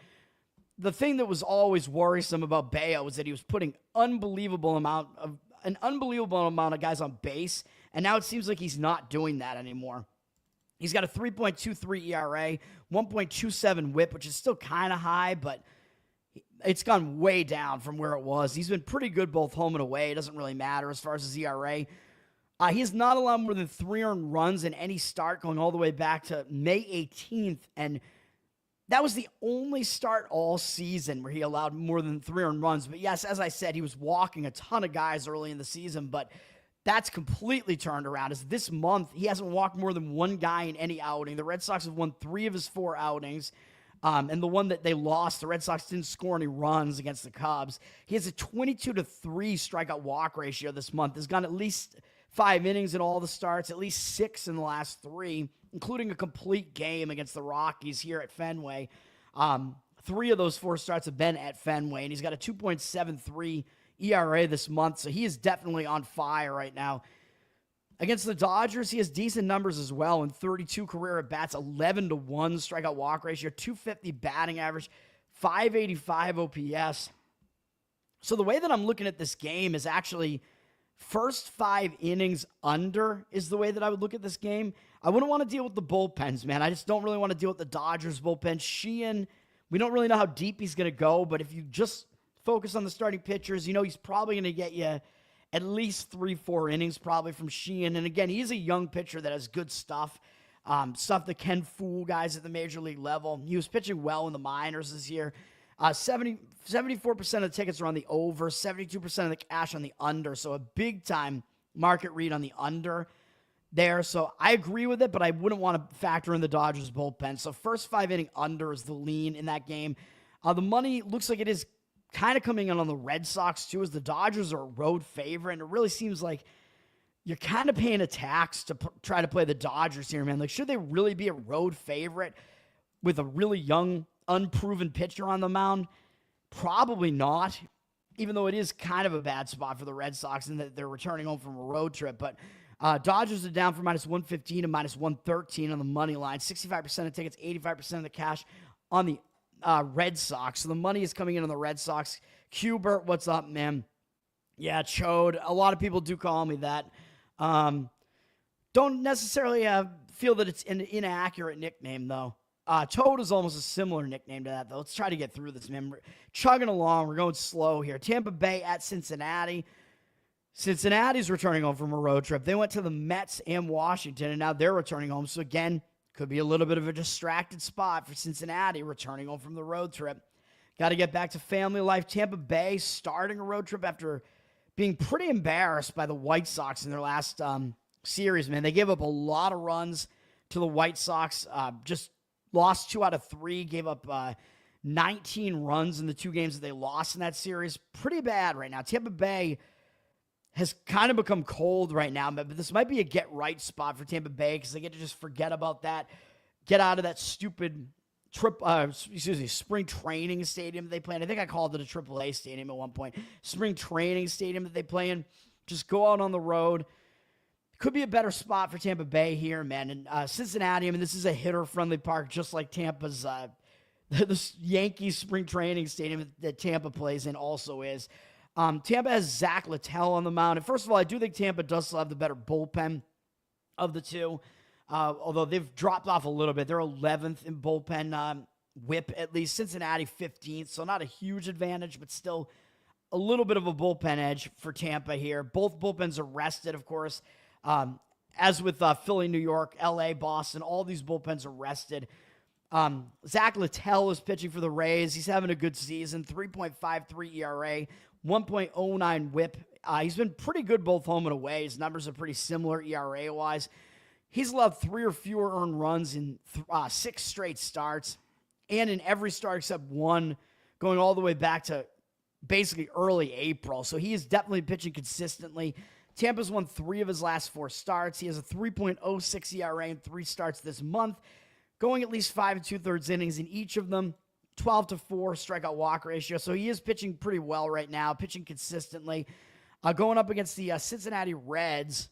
the thing that was always worrisome about Bayo was that he was putting an unbelievable amount of guys on base, and now it seems like he's not doing that anymore. He's got a 3.23 ERA, 1.27 WHIP, which is still kind of high, but it's gone way down from where it was. He's been pretty good both home and away. It doesn't really matter as far as his ERA. He has not allowed more than 3 earned runs in any start going all the way back to May 18th, and that was the only start all season where he allowed more than 3 earned runs. But yes, as I said, he was walking a ton of guys early in the season, but that's completely turned around. As this month, he hasn't walked more than 1 guy in any outing. The Red Sox have won 3 of his 4 outings. And the one that they lost, the Red Sox didn't score any runs against the Cubs. He has a 22-3 strikeout walk ratio this month. He's gone at least 5 innings in all the starts, at least 6 in the last 3, including a complete game against the Rockies here at Fenway. 3 of those 4 starts have been at Fenway, and he's got a 2.73 ERA this month, so he is definitely on fire right now. Against the Dodgers, he has decent numbers as well in 32 career at-bats, 11-1 strikeout walk ratio, 250 batting average, 585 OPS. So the way that I'm looking at this game is actually first 5 innings under is the way that I would look at this game. I wouldn't want to deal with the bullpens, man. I just don't really want to deal with the Dodgers bullpen. Sheehan, we don't really know how deep he's going to go, but if you just focus on the starting pitchers, you know he's probably going to get you at least 3-4 innings probably from Sheehan. And again, he's a young pitcher that has good stuff, stuff that can fool guys at the major league level. He was pitching well in the minors this year. 74% of the tickets are on the over, 72% of the cash on the under. So a big-time market read on the under there. So I agree with it, but I wouldn't want to factor in the Dodgers bullpen. So first 5 inning under is the lean in that game. The money looks like it is kind of coming in on the Red Sox, too, as the Dodgers are a road favorite, and it really seems like you're kind of paying a tax to try to play the Dodgers here, man. Like, should they really be a road favorite with a really young unproven pitcher on the mound? Probably not, even though it is kind of a bad spot for the Red Sox and that they're returning home from a road trip. But Dodgers are down from -115 to -113 on the money line. 65% of tickets, 85% of the cash on the Red Sox. So the money is coming in on the Red Sox. Hubert, what's up, man? Yeah, Chode. A lot of people do call me that. Don't necessarily feel that it's an inaccurate nickname, though. Toad is almost a similar nickname to that, though. Let's try to get through this, man. We're chugging along. We're going slow here. Tampa Bay at Cincinnati. Cincinnati's returning home from a road trip. They went to the Mets and Washington, and now they're returning home. So, again, could be a little bit of a distracted spot for Cincinnati returning home from the road trip. Got to get back to family life. Tampa Bay starting a road trip after being pretty embarrassed by the White Sox in their last series, man. They gave up a lot of runs to the White Sox. Just lost 2 out of 3, gave up 19 runs in the 2 games that they lost in that series. Pretty bad right now. Tampa Bay has kind of become cold right now, but this might be a get-right spot for Tampa Bay because they get to just forget about that, get out of that stupid spring training stadium they play in. I think I called it a AAA stadium at one point. Spring training stadium that they play in. Just go out on the road. Could be a better spot for Tampa Bay here, man. And Cincinnati, I mean, this is a hitter-friendly park, just like Tampa's the Yankees spring training stadium that Tampa plays in also is. Tampa has Zach Littell on the mound. And first of all, I do think Tampa does still have the better bullpen of the two, although they've dropped off a little bit. They're 11th in bullpen whip, at least. Cincinnati 15th, so not a huge advantage, but still a little bit of a bullpen edge for Tampa here. Both bullpens are rested, of course. As with Philly, New York, LA, Boston, all these bullpens are rested. Zach Littell is pitching for the Rays. He's having a good season, 3.53 ERA, 1.09 whip. He's been pretty good both home and away. His numbers are pretty similar ERA-wise. He's allowed 3 or fewer earned runs in 6 straight starts, and in every start except one, going all the way back to basically early April. So he is definitely pitching consistently. Tampa's won 3 of his last 4 starts. He has a 3.06 ERA in 3 starts this month, going at least 5 2/3 innings in each of them, 12-4 strikeout walk ratio. So he is pitching pretty well right now, pitching consistently. Going up against the Cincinnati Reds,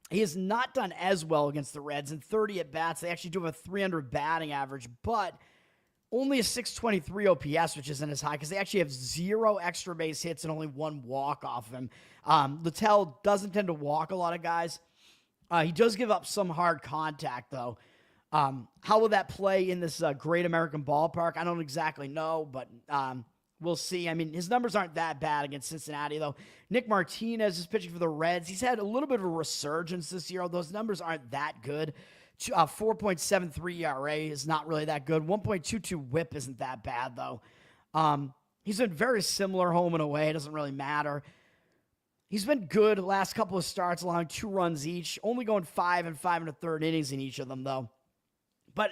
he has not done as well against the Reds. In 30 at-bats, they actually do have a 300 batting average, but only a 623 OPS, which isn't as high because they actually have 0 extra base hits and only 1 walk off of him. Littell doesn't tend to walk a lot of guys. He does give up some hard contact, though. How will that play in this great American ballpark? I don't exactly know, but we'll see. I mean, his numbers aren't that bad against Cincinnati, though. Nick Martinez is pitching for the Reds. He's had a little bit of a resurgence this year, although those numbers aren't that good. 4.73 ERA is not really that good. 1.22 whip isn't that bad, though. He's been very similar home and away. It doesn't really matter. He's been good the last couple of starts, allowing 2 runs each, only going 5 and 5 1/3 innings in each of them, though. But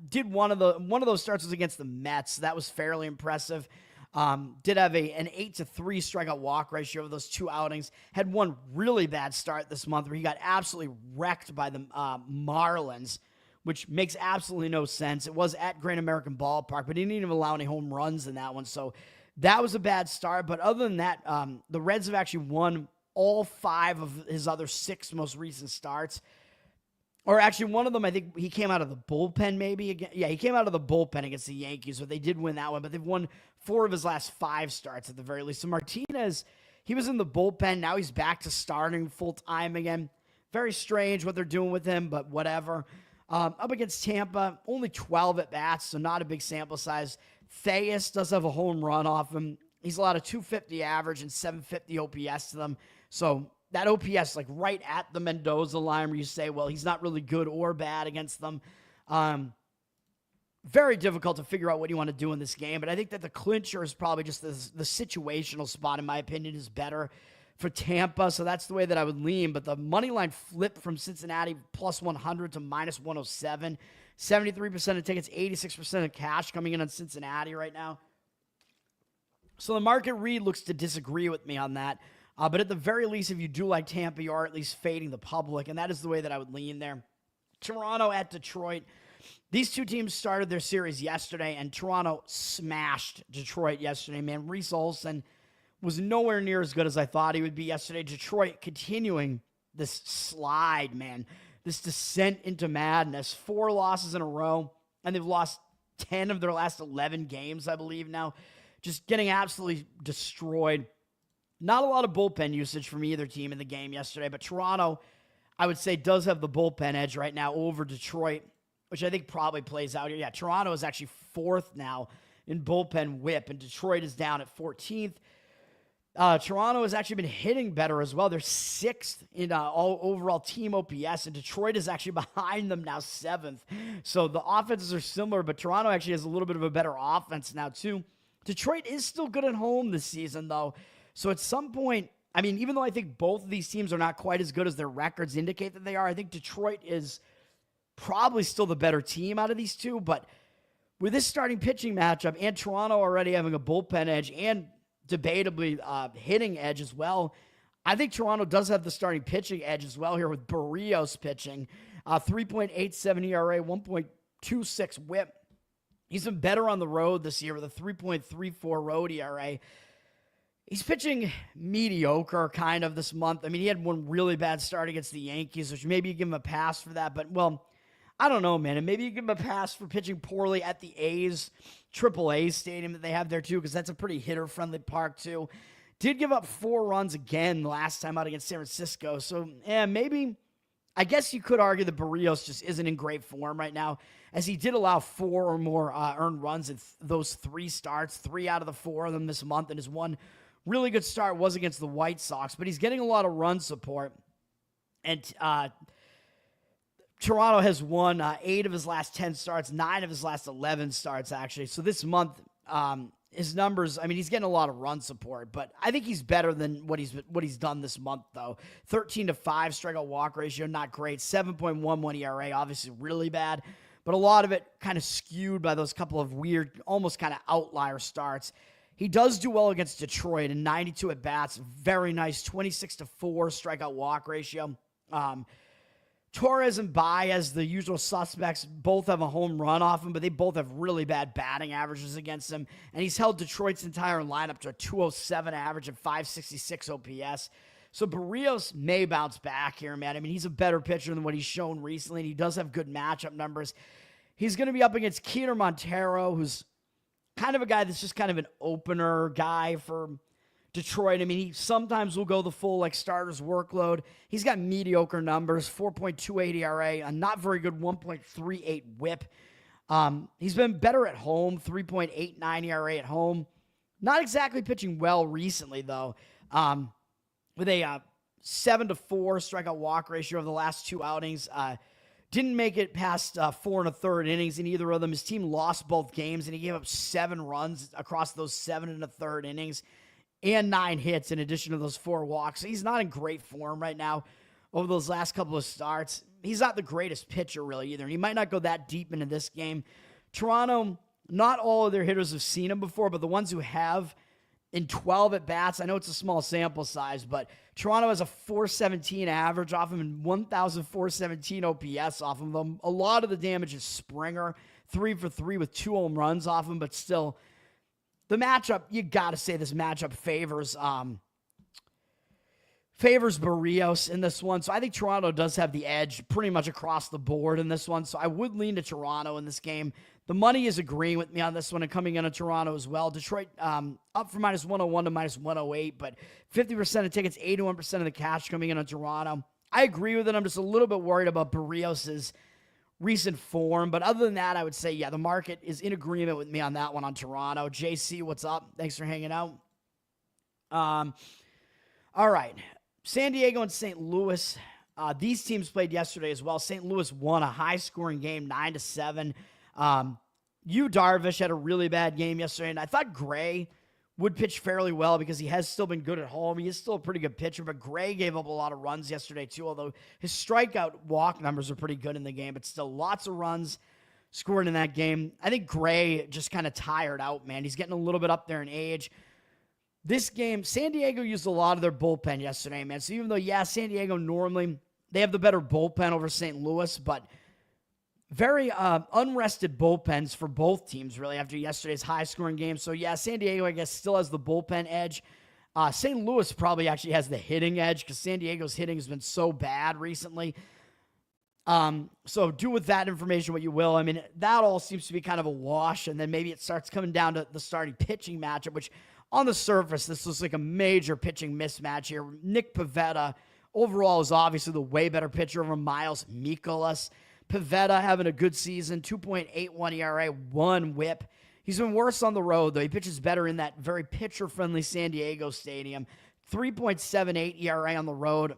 did one of those starts was against the Mets. That was fairly impressive. Did have an 8-3 strikeout walk ratio of those 2 outings. Had one really bad start this month where he got absolutely wrecked by the Marlins, which makes absolutely no sense. It was at Great American Ballpark, but he didn't even allow any home runs in that one. So that was a bad start. But other than that, the Reds have actually won all 5 of his other 6 most recent starts. Or actually, one of them, I think he came out of the bullpen maybe. Again. Yeah, he came out of the bullpen against the Yankees, but they did win that one. But they've won 4 of his last 5 starts at the very least. So Martinez, he was in the bullpen. Now he's back to starting full-time again. Very strange what they're doing with him, but whatever. Up against Tampa, only 12 at-bats, so not a big sample size. Theus does have a home run off him. He's allowed a 250 average and 750 OPS to them. So that OPS, like right at the Mendoza line where you say, well, he's not really good or bad against them. Very difficult to figure out what you want to do in this game, but I think that the clincher is probably just the situational spot, in my opinion, is better for Tampa, so that's the way that I would lean. But the money line flip from Cincinnati plus 100 to minus 107. 73% of tickets, 86% of cash coming in on Cincinnati right now. So the market read looks to disagree with me on that. But at the very least, if you do like Tampa, you are at least fading the public, and that is the way that I would lean there. Toronto at Detroit. These two teams started their series yesterday, and Toronto smashed Detroit yesterday, man. Reese Olson was nowhere near as good as I thought he would be yesterday. Detroit continuing this slide, man, this descent into madness. 4 losses in a row, and they've lost 10 of their last 11 games, I believe now. Just getting absolutely destroyed. Not a lot of bullpen usage from either team in the game yesterday, but Toronto, I would say, does have the bullpen edge right now over Detroit, which I think probably plays out here. Yeah, Toronto is actually 4th now in bullpen whip, and Detroit is down at 14th. Toronto has actually been hitting better as well. They're 6th in all overall team OPS, and Detroit is actually behind them now, 7th. So the offenses are similar, but Toronto actually has a little bit of a better offense now too. Detroit is still good at home this season, though. So at some point, I mean, even though I think both of these teams are not quite as good as their records indicate that they are, I think Detroit is probably still the better team out of these two. But with this starting pitching matchup and Toronto already having a bullpen edge and debatably hitting edge as well, I think Toronto does have the starting pitching edge as well here with Barrios pitching. 3.87 ERA, 1.26 whip. He's been better on the road this year with a 3.34 road ERA. He's pitching mediocre kind of this month. I mean, he had one really bad start against the Yankees, which maybe you give him a pass for that. But, well, I don't know, man. And maybe you give him a pass for pitching poorly at the A's AAA stadium that they have there, too, because that's a pretty hitter-friendly park, too. Did give up 4 runs again last time out against San Francisco. So, yeah, maybe, I guess you could argue that Barrios just isn't in great form right now, as he did allow 4 or more earned runs in those 3 starts, 3 out of the 4 of them this month, and his one really good start was against the White Sox, but he's getting a lot of run support. And Toronto has won 8 of his last 10 starts, 9 of his last 11 starts, actually. So this month, his numbers, I mean, he's getting a lot of run support, but I think he's better than what he's done this month, though. 13-5 strikeout walk ratio, not great. 7.11 ERA, obviously really bad, but a lot of it kind of skewed by those couple of weird, almost kind of outlier starts. He does do well against Detroit in 92 at-bats. Very nice, 26-4 strikeout walk ratio. Torres and Baez, the usual suspects, both have a home run off him, but they both have really bad batting averages against him. And he's held Detroit's entire lineup to a 207 average and 566 OPS. So Barrios may bounce back here, man. I mean, he's a better pitcher than what he's shown recently, and he does have good matchup numbers. He's going to be up against Keaner Montero, who's kind of a guy that's just kind of an opener guy for Detroit. I mean, he sometimes will go the full, like, starter's workload. He's got mediocre numbers, 4.28 ERA, a not very good 1.38 whip. He's been better at home, 3.89 ERA at home. Not exactly pitching well recently, though, with a 7-4 strikeout walk ratio over the last 2 outings. Didn't make it past 4 1/3 innings in either of them. His team lost both games, and he gave up 7 runs across those 7 1/3 innings and 9 hits in addition to those 4 walks. So he's not in great form right now over those last couple of starts. He's not the greatest pitcher, really, either, and he might not go that deep into this game. Toronto, not all of their hitters have seen him before, but the ones who have, in 12 at-bats, I know it's a small sample size, but Toronto has a 417 average off him and 1,417 OPS off him. A lot of the damage is Springer, 3 for 3 with 2 home runs off him, but still, the matchup, you got to say this matchup favors Barrios in this one. So I think Toronto does have the edge pretty much across the board in this one. So I would lean to Toronto in this game. The money is agreeing with me on this one and coming into Toronto as well. Detroit up from -101 to -108, but 50% of tickets, 81% of the cash coming in on Toronto. I agree with it. I'm just a little bit worried about Barrios' recent form. But other than that, I would say, yeah, the market is in agreement with me on that one on Toronto. JC, what's up? Thanks for hanging out. All right. San Diego and St. Louis. These teams played yesterday as well. St. Louis won a high-scoring game, 9-7. Yu Darvish had a really bad game yesterday, and I thought Gray would pitch fairly well because he has still been good at home. He is still a pretty good pitcher, but Gray gave up a lot of runs yesterday too, although his strikeout walk numbers are pretty good in the game, but still lots of runs scored in that game. I think Gray just kind of tired out, man. He's getting a little bit up there in age. This game, San Diego used a lot of their bullpen yesterday, man. So even though, yeah, San Diego normally, they have the better bullpen over St. Louis, but very unrested bullpens for both teams, really, after yesterday's high-scoring game. So, yeah, San Diego, I guess, still has the bullpen edge. St. Louis probably actually has the hitting edge because San Diego's hitting has been so bad recently. So do with that information what you will. I mean, that all seems to be kind of a wash, and then maybe it starts coming down to the starting pitching matchup, which on the surface, this looks like a major pitching mismatch here. Nick Pivetta, overall, is obviously the way better pitcher over Miles Mikolas. Pivetta having a good season, 2.81 ERA, 1 whip. He's been worse on the road, though. He pitches better in that very pitcher-friendly San Diego stadium. 3.78 ERA on the road.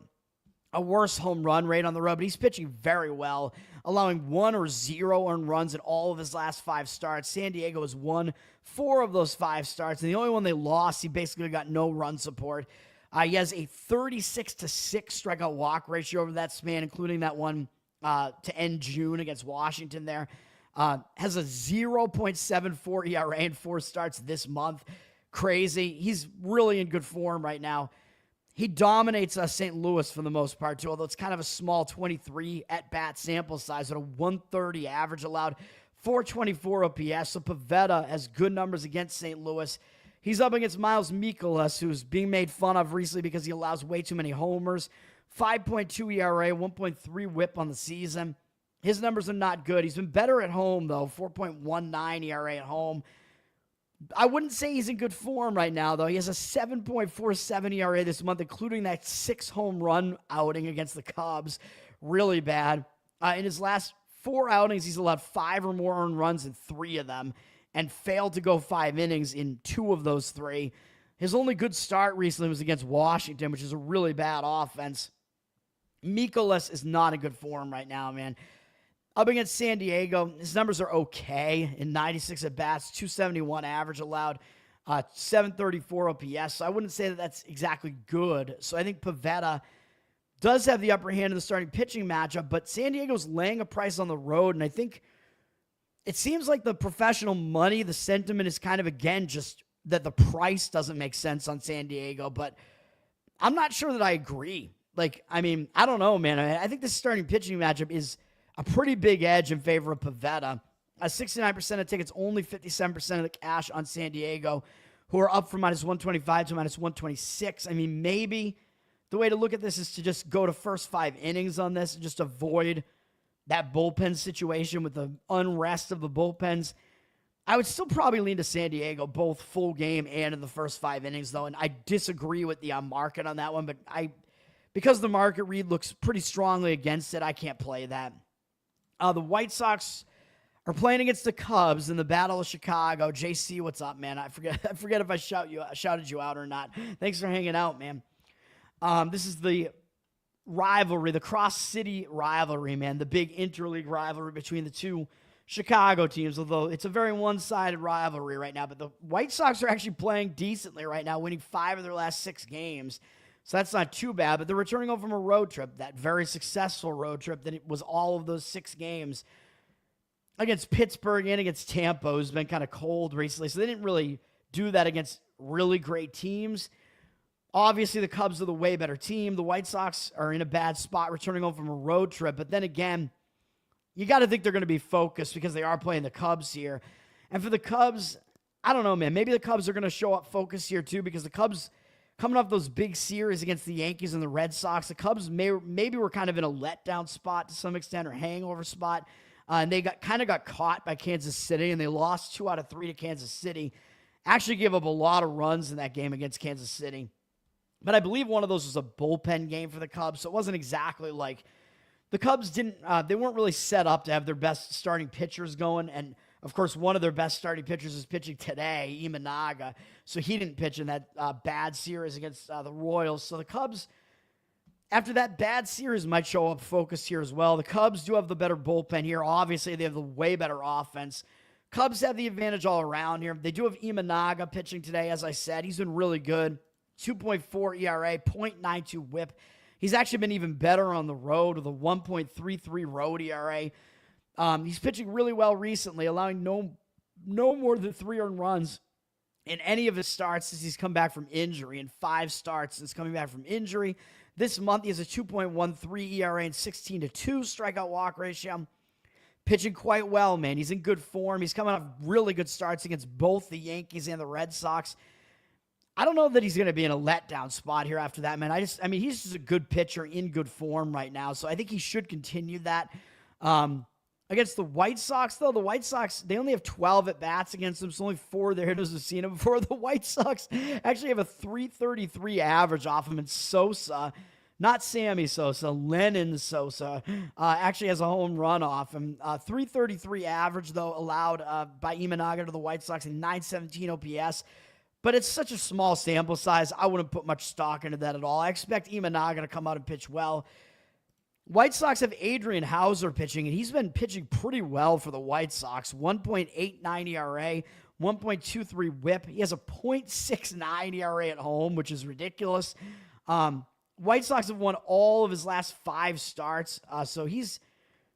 A worse home run rate on the road, but he's pitching very well, allowing 1 or 0 earned runs in all of his last 5 starts. San Diego has won 4 of those 5 starts, and the only one they lost, he basically got no run support. He has a 36-6 strikeout walk ratio over that span, including that one to end June against Washington there. Has a 0.74 ERA in 4 starts this month. Crazy. He's really in good form right now. He dominates St. Louis for the most part, too, although it's kind of a small 23 at-bat sample size at a 130 average allowed, 424 OPS. So Pivetta has good numbers against St. Louis. He's up against Miles Mikolas, who's being made fun of recently because he allows way too many homers. 5.2 ERA, 1.3 whip on the season. His numbers are not good. He's been better at home, though, 4.19 ERA at home. I wouldn't say he's in good form right now, though. He has a 7.47 ERA this month, including that 6 home run outing against the Cubs. Really bad. In his last 4 outings, he's allowed 5 or more earned runs in 3 of them and failed to go 5 innings in 2 of those 3. His only good start recently was against Washington, which is a really bad offense. Mikolas is not in good form right now, man. Up against San Diego, his numbers are okay in 96 at-bats, 271 average allowed, 734 OPS. So I wouldn't say that that's exactly good. So I think Pivetta does have the upper hand in the starting pitching matchup, but San Diego's laying a price on the road, and I think it seems like the professional money, the sentiment is kind of, again, just that the price doesn't make sense on San Diego, but I'm not sure that I agree. I don't know, man. I think this starting pitching matchup is a pretty big edge in favor of Pivetta. 69% of tickets, only 57% of the cash on San Diego, who are up from minus 125 to minus 126. I mean, maybe the way to look at this is to just go to first 5 innings on this and just avoid that bullpen situation with the unrest of the bullpens. I would still probably lean to San Diego, both full game and in the first 5 innings, though, and I disagree with the market on that one, but because the market read looks pretty strongly against it, I can't play that. The White Sox are playing against the Cubs in the Battle of Chicago. JC, what's up, man? I forget if I shouted you out or not. Thanks for hanging out, man. This is the rivalry, the cross-city rivalry, man, the big interleague rivalry between the two Chicago teams, although it's a very one-sided rivalry right now. But the White Sox are actually playing decently right now, winning 5 of their last 6 games. So that's not too bad, but they're returning home from a road trip, that very successful road trip that it was all of those 6 games against Pittsburgh and against Tampa, who's been kind of cold recently. So they didn't really do that against really great teams. Obviously, the Cubs are the way better team. The White Sox are in a bad spot returning home from a road trip. But then again, you got to think they're going to be focused because they are playing the Cubs here. And for the Cubs, I don't know, man. Maybe the Cubs are going to show up focused here too because the Cubs, coming off those big series against the Yankees and the Red Sox, the Cubs maybe were kind of in a letdown spot to some extent or hangover spot. And they got caught by Kansas City, and they lost 2 out of 3 to Kansas City. Actually gave up a lot of runs in that game against Kansas City. But I believe one of those was a bullpen game for the Cubs, so it wasn't exactly like the Cubs they weren't really set up to have their best starting pitchers going. And, of course, one of their best starting pitchers is pitching today, Imanaga. So he didn't pitch in that bad series against the Royals. So the Cubs, after that bad series, might show up focused here as well. The Cubs do have the better bullpen here. Obviously, they have the way better offense. Cubs have the advantage all around here. They do have Imanaga pitching today, as I said. He's been really good. 2.4 ERA, 0.92 whip. He's actually been even better on the road with a 1.33 road ERA. He's pitching really well recently, allowing no more than 3 earned runs in any of his starts since he's come back from injury, in 5 starts since coming back from injury. This month, he has a 2.13 ERA and 16-2 strikeout walk ratio. pitching quite well, man. He's in good form. He's coming off really good starts against both the Yankees and the Red Sox. I don't know that he's going to be in a letdown spot here after that, man. He's just a good pitcher in good form right now, so I think he should continue that. Against the White Sox, though, the White Sox, they only have 12 at-bats against them, so only 4 of their hitters have seen him before. The White Sox actually have a 333 average off him, and Sosa, not Sammy Sosa, Lennon Sosa, actually has a home run off him. 333 average, though, allowed by Imanaga to the White Sox and 917 OPS. But it's such a small sample size, I wouldn't put much stock into that at all. I expect Imanaga to come out and pitch well. White Sox have Adrian Hauser pitching, and he's been pitching pretty well for the White Sox. 1.89 ERA, 1.23 whip. He has a .69 ERA at home, which is ridiculous. White Sox have won all of his last 5 starts, so he's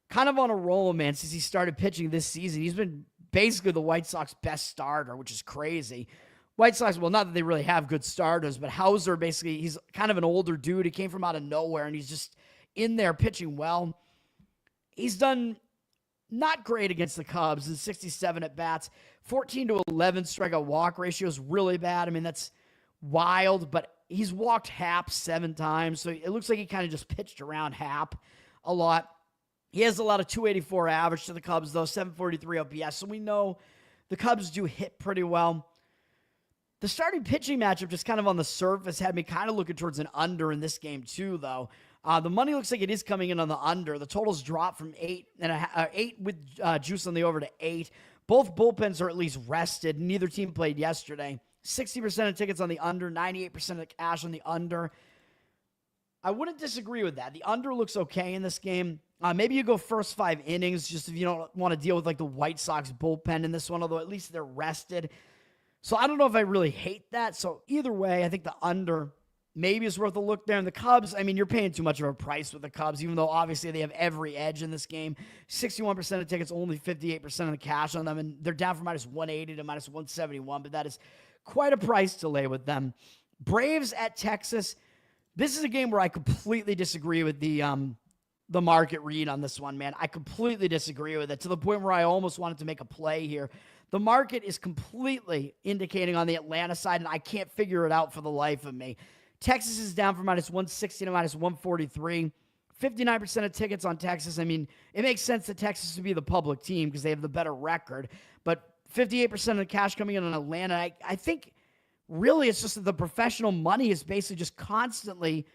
kind of on a roll, man, since he started pitching this season. He's been basically the White Sox best starter, which is crazy. White Sox, well, not that they really have good starters, but Hauser, basically, he's kind of an older dude. He came from out of nowhere, and he's just in there pitching well. He's done not great against the Cubs in 67 at-bats. 14 to 11 strikeout walk ratio is really bad. I mean, that's wild, but he's walked Hap 7 times, so it looks like he kind of just pitched around Hap a lot. He has a lot of 284 average to the Cubs, though, 743 OPS, so we know the Cubs do hit pretty well. The starting pitching matchup just kind of on the surface had me kind of looking towards an under in this game too, though. The money looks like it is coming in on the under. The totals dropped from 8 with juice on the over to 8. Both bullpens are at least rested. Neither team played yesterday. 60% of tickets on the under, 98% of the cash on the under. I wouldn't disagree with that. The under looks okay in this game. Maybe you go first 5 innings just if you don't want to deal with like the White Sox bullpen in this one, although at least they're rested. So I don't know if I really hate that. So either way, I think the under maybe is worth a look there. And the Cubs, I mean, you're paying too much of a price with the Cubs, even though obviously they have every edge in this game. 61% of tickets, only 58% of the cash on them. And they're down from minus 180 to minus 171. But that is quite a price to lay with them. Braves at Texas. This is a game where I completely disagree with the market read on this one, man. I completely disagree with it to the point where I almost wanted to make a play here. The market is completely indicating on the Atlanta side, and I can't figure it out for the life of me. Texas is down from minus 160 to minus 143. 59% of tickets on Texas. I mean, it makes sense that Texas would be the public team because they have the better record. But 58% of the cash coming in on Atlanta, I think really it's just that the professional money is basically just constantly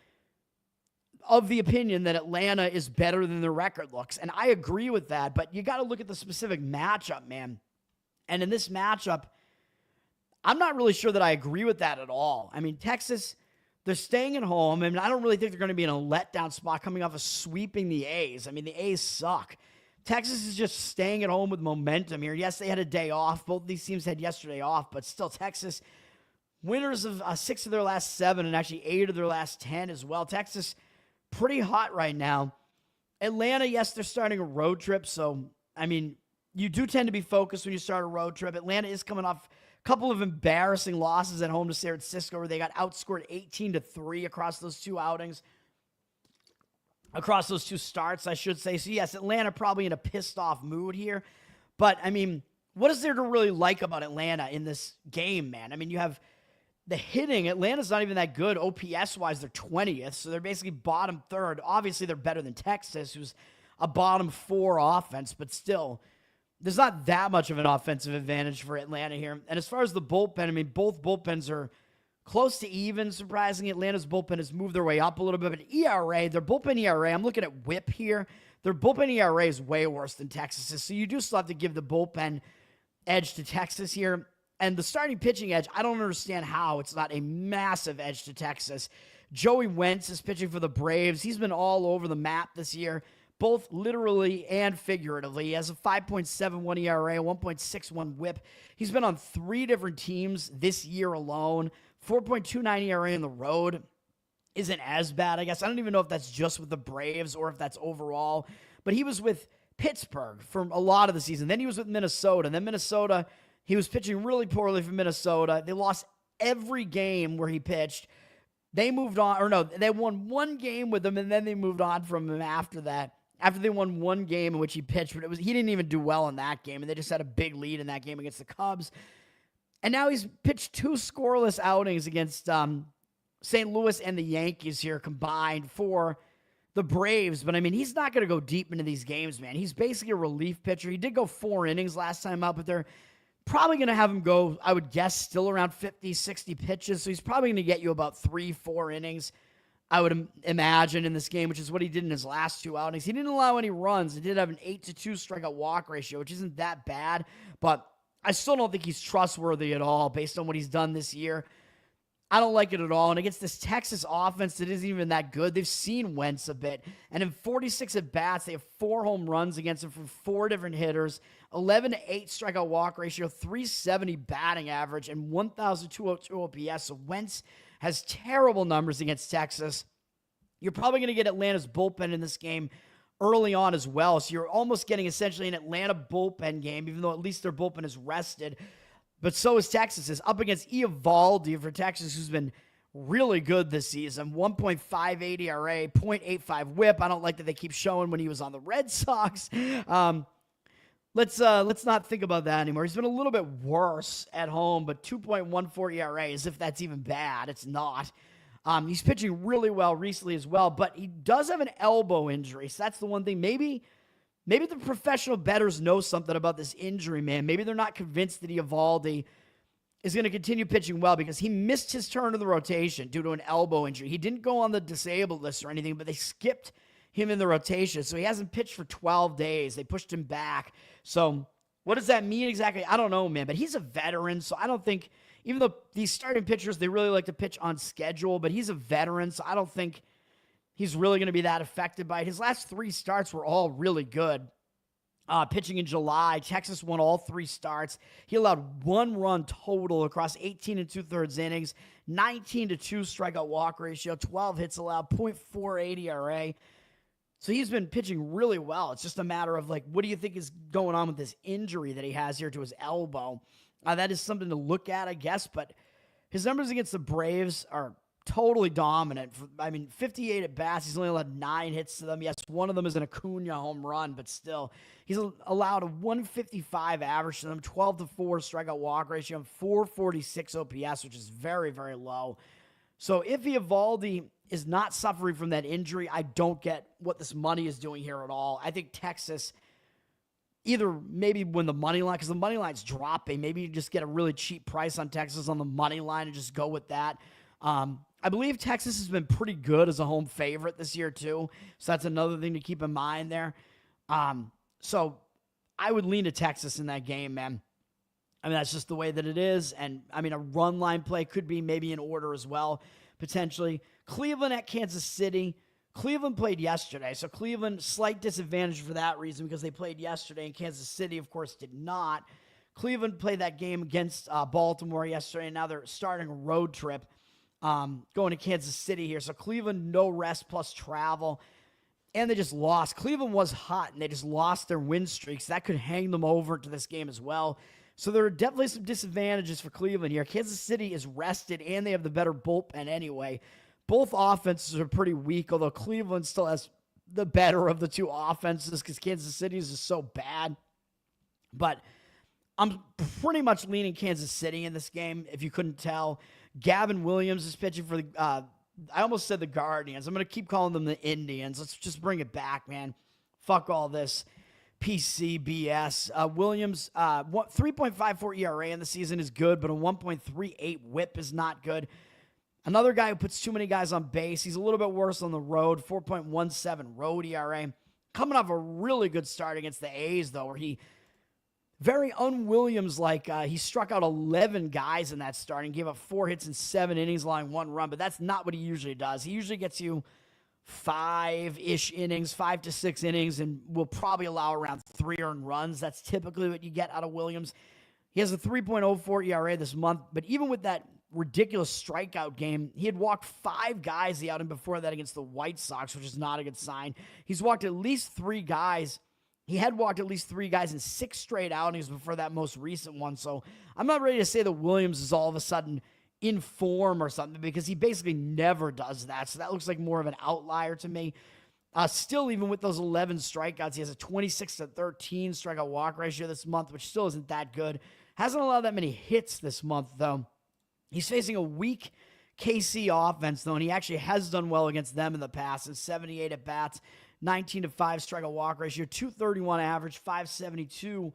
of the opinion that Atlanta is better than their record looks. And I agree with that, but you got to look at the specific matchup, man. And in this matchup, I'm not really sure that I agree with that at all. I mean, Texas, they're staying at home. I mean, I don't really think they're going to be in a letdown spot coming off of sweeping the A's. I mean, the A's suck. Texas is just staying at home with momentum here. Yes, they had a day off. Both of these teams had yesterday off, but still Texas, winners of 6 of their last 7 and actually 8 of their last 10 as well. Texas, pretty hot right now. Atlanta, yes, they're starting a road trip, so, I mean, you do tend to be focused when you start a road trip. Atlanta is coming off a couple of embarrassing losses at home to San Francisco where they got outscored 18-3 across those 2 outings. Across those 2 starts, I should say. So, yes, Atlanta probably in a pissed-off mood here. But, I mean, what is there to really like about Atlanta in this game, man? I mean, you have the hitting. Atlanta's not even that good. OPS-wise, they're 20th, so they're basically bottom 3rd. Obviously, they're better than Texas, who's a bottom 4 offense, but still, there's not that much of an offensive advantage for Atlanta here. And as far as the bullpen, I mean, both bullpens are close to even, surprisingly. Atlanta's bullpen has moved their way up a little bit, but ERA, their bullpen ERA, I'm looking at whip here. Their bullpen ERA is way worse than Texas's, so you do still have to give the bullpen edge to Texas here. And the starting pitching edge, I don't understand how it's not a massive edge to Texas. Joey Wentz is pitching for the Braves. He's been all over the map this year, both literally and figuratively. He has a 5.71 ERA, 1.61 whip. He's been on 3 different teams this year alone. 4.29 ERA on the road isn't as bad, I guess. I don't even know if that's just with the Braves or if that's overall. But he was with Pittsburgh for a lot of the season. Then he was with Minnesota. And then Minnesota, he was pitching really poorly for Minnesota. They lost every game where he pitched. They moved on, or no, they won 1 game with him, and then they moved on from him after that. after they won one game in which he pitched, but he didn't even do well in that game, and they just had a big lead in that game against the Cubs. And now he's pitched 2 scoreless outings against St. Louis and the Yankees here combined for the Braves. But, I mean, he's not going to go deep into these games, man. He's basically a relief pitcher. He did go 4 innings last time out, but they're probably going to have him go, I would guess, still around 50, 60 pitches. So he's probably going to get you about 3-4 innings, I would imagine, in this game, which is what he did in his last 2 outings. He didn't allow any runs. He did have an 8-2 strikeout walk ratio, which isn't that bad, but I still don't think he's trustworthy at all based on what he's done this year. I don't like it at all. And against this Texas offense that isn't even that good, they've seen Wentz a bit. And in 46 at-bats, they have 4 home runs against him from 4 different hitters, 11-8 strikeout walk ratio, 370 batting average, and 1,202 OPS. So Wentz has terrible numbers against Texas. You're probably going to get Atlanta's bullpen in this game early on as well. So you're almost getting essentially an Atlanta bullpen game, even though at least their bullpen is rested. But so is Texas. Is up against Eovaldi for Texas, who's been really good this season. 1.58 ERA, 0.85 whip. I don't like that they keep showing when he was on the Red Sox. Let's not think about that anymore. He's been a little bit worse at home, but 2.14 ERA, as if that's even bad. It's not. He's pitching really well recently as well, but he does have an elbow injury. So that's the one thing. Maybe the professional bettors know something about this injury, man. Maybe they're not convinced that Eovaldi is going to continue pitching well because he missed his turn in the rotation due to an elbow injury. He didn't go on the disabled list or anything, but they skipped him in the rotation. So he hasn't pitched for 12 days. They pushed him back. So what does that mean exactly? I don't know, man, but he's a veteran. So I don't think, even though these starting pitchers, they really like to pitch on schedule, but he's a veteran. So I don't think he's really going to be that affected by it. His last 3 starts were all really good. Pitching in July, Texas won all 3 starts. He allowed 1 run total across 18 2/3 innings, 19-2 strikeout walk ratio, 12 hits allowed, 0.48 ERA. So he's been pitching really well. It's just a matter of, like, what do you think is going on with this injury that he has here to his elbow? That is something to look at, I guess, but his numbers against the Braves are totally dominant. 58 at-bats. He's only allowed 9 hits to them. Yes, one of them is an Acuna home run, but still. He's allowed a 155 average to them, 12-4 strikeout walk ratio, and 446 OPS, which is very, very low. So if Eovaldi is not suffering from that injury, I don't get what this money is doing here at all. I think Texas, either maybe when the money line, because the money line's dropping, maybe you just get a really cheap price on Texas on the money line and just go with that. I believe Texas has been pretty good as a home favorite this year too, so that's another thing to keep in mind there. So I would lean to Texas in that game, man. I mean, that's just the way that it is, and I mean, a run line play could be maybe in order as well, potentially. Cleveland at Kansas City. Cleveland played yesterday, so Cleveland, slight disadvantage for that reason because they played yesterday, and Kansas City, of course, did not. Cleveland played that game against Baltimore yesterday, and now they're starting a road trip going to Kansas City here. So Cleveland, no rest plus travel, and they just lost. Cleveland was hot, and they just lost their win streaks. That could hang them over to this game as well. So there are definitely some disadvantages for Cleveland here. Kansas City is rested, and they have the better bullpen anyway. Both offenses are pretty weak, although Cleveland still has the better of the 2 offenses because Kansas City's is so bad. But I'm pretty much leaning Kansas City in this game, if you couldn't tell. Gavin Williams is pitching for the, I almost said the Guardians. I'm going to keep calling them the Indians. Let's just bring it back, man. Fuck all this PC BS. Williams, 3.54 ERA in the season is good, but a 1.38 whip is not good. Another guy who puts too many guys on base. He's a little bit worse on the road, 4.17 road ERA. Coming off a really good start against the A's, though, where he very un-Williams-like. He struck out 11 guys in that start and gave up 4 hits in 7 innings, allowing 1 run, but that's not what he usually does. He usually gets you 5-ish innings, 5 to 6 innings, and will probably allow around 3 earned runs. That's typically what you get out of Williams. He has a 3.04 ERA this month, but even with that ridiculous strikeout game, he had walked 5 guys the outing before that against the White Sox, which is not a good sign. He's walked at least 3 guys. He had walked at least 3 guys in 6 straight outings before that most recent one. So I'm not ready to say that Williams is all of a sudden in form or something because he basically never does that. So that looks like more of an outlier to me. Still, even with those 11 strikeouts, he has a 26-13 strikeout walk ratio this month, which still isn't that good. Hasn't allowed that many hits this month, though. He's facing a weak KC offense, though, and he actually has done well against them in the past. In 78 at-bats, 19-5 strikeout walk ratio, 231 average, 572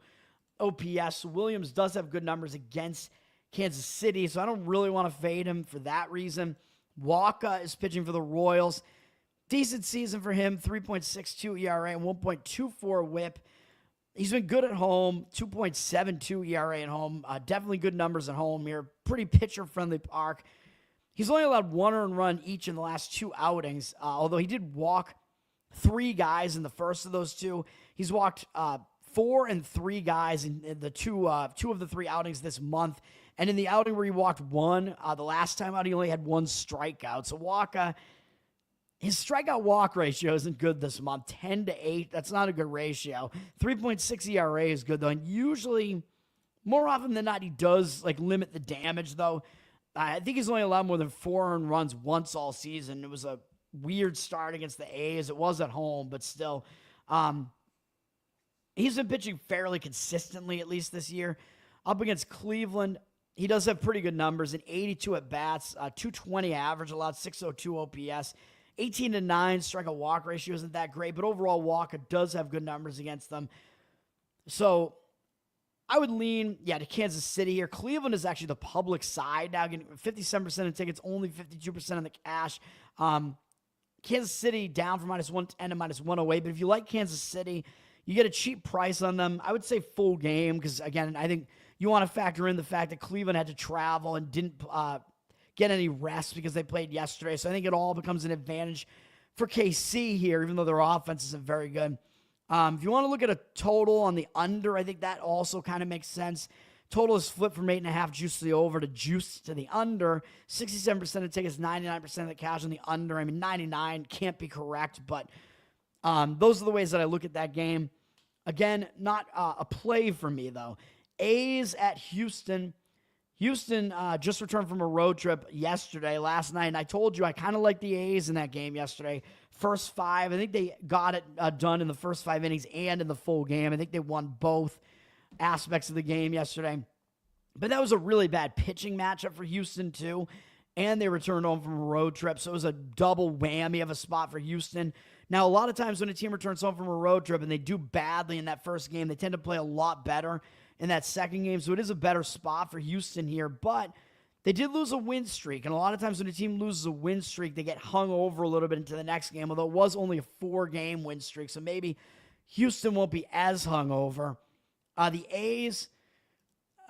OPS. Williams does have good numbers against Kansas City, so I don't really want to fade him for that reason. Walker is pitching for the Royals. Decent season for him, 3.62 ERA and 1.24 whip. He's been good at home, 2.72 ERA at home. Definitely good numbers at home here. Pretty pitcher-friendly park. He's only allowed 1 earned run each in the last 2 outings, although he did walk 3 guys in the first of those 2. He's walked 4 and 3 guys in the 2 of the 3 outings this month. And in the outing where he walked 1, the last time out, he only had 1 strikeout. So Walker, his strikeout walk ratio isn't good this month, 10-8. That's not a good ratio. 3.6 ERA is good, though. And usually, more often than not, he does limit the damage, though. I think he's only allowed more than 4 earned runs once all season. It was a weird start against the A's. It was at home, but still. He's been pitching fairly consistently, at least this year. Up against Cleveland, he does have pretty good numbers. In 82 at-bats, 220 average, allowed 602 OPS. 18-9 strikeout walk ratio isn't that great, but overall Walker does have good numbers against them. So I would lean, to Kansas City here. Cleveland is actually the public side now, getting 57% of tickets, only 52% of the cash. Kansas City down from -110 to -108, but if you like Kansas City, you get a cheap price on them. I would say full game because, again, I think you want to factor in the fact that Cleveland had to travel and didn't get any rest because they played yesterday. So I think it all becomes an advantage for KC here, even though their offense isn't very good. If you want to look at a total on the under, I think that also kind of makes sense. Total is flipped from 8.5 juice to the over to juice to the under. 67% of tickets, 99% of the cash on the under. I mean, 99 can't be correct, but those are the ways that I look at that game. Again, not a play for me, though. A's at Houston. Houston just returned from a road trip last night, and I told you I kind of like the A's in that game yesterday. First 5, I think they got it done in the first 5 innings and in the full game. I think they won both aspects of the game yesterday. But that was a really bad pitching matchup for Houston, too, and they returned home from a road trip, so it was a double whammy of a spot for Houston. Now, a lot of times when a team returns home from a road trip and they do badly in that first game, they tend to play a lot better in that second game, so it is a better spot for Houston here, but they did lose a win streak, and a lot of times when a team loses a win streak, they get hung over a little bit into the next game, although it was only a 4-game win streak, so maybe Houston won't be as hung over. The A's,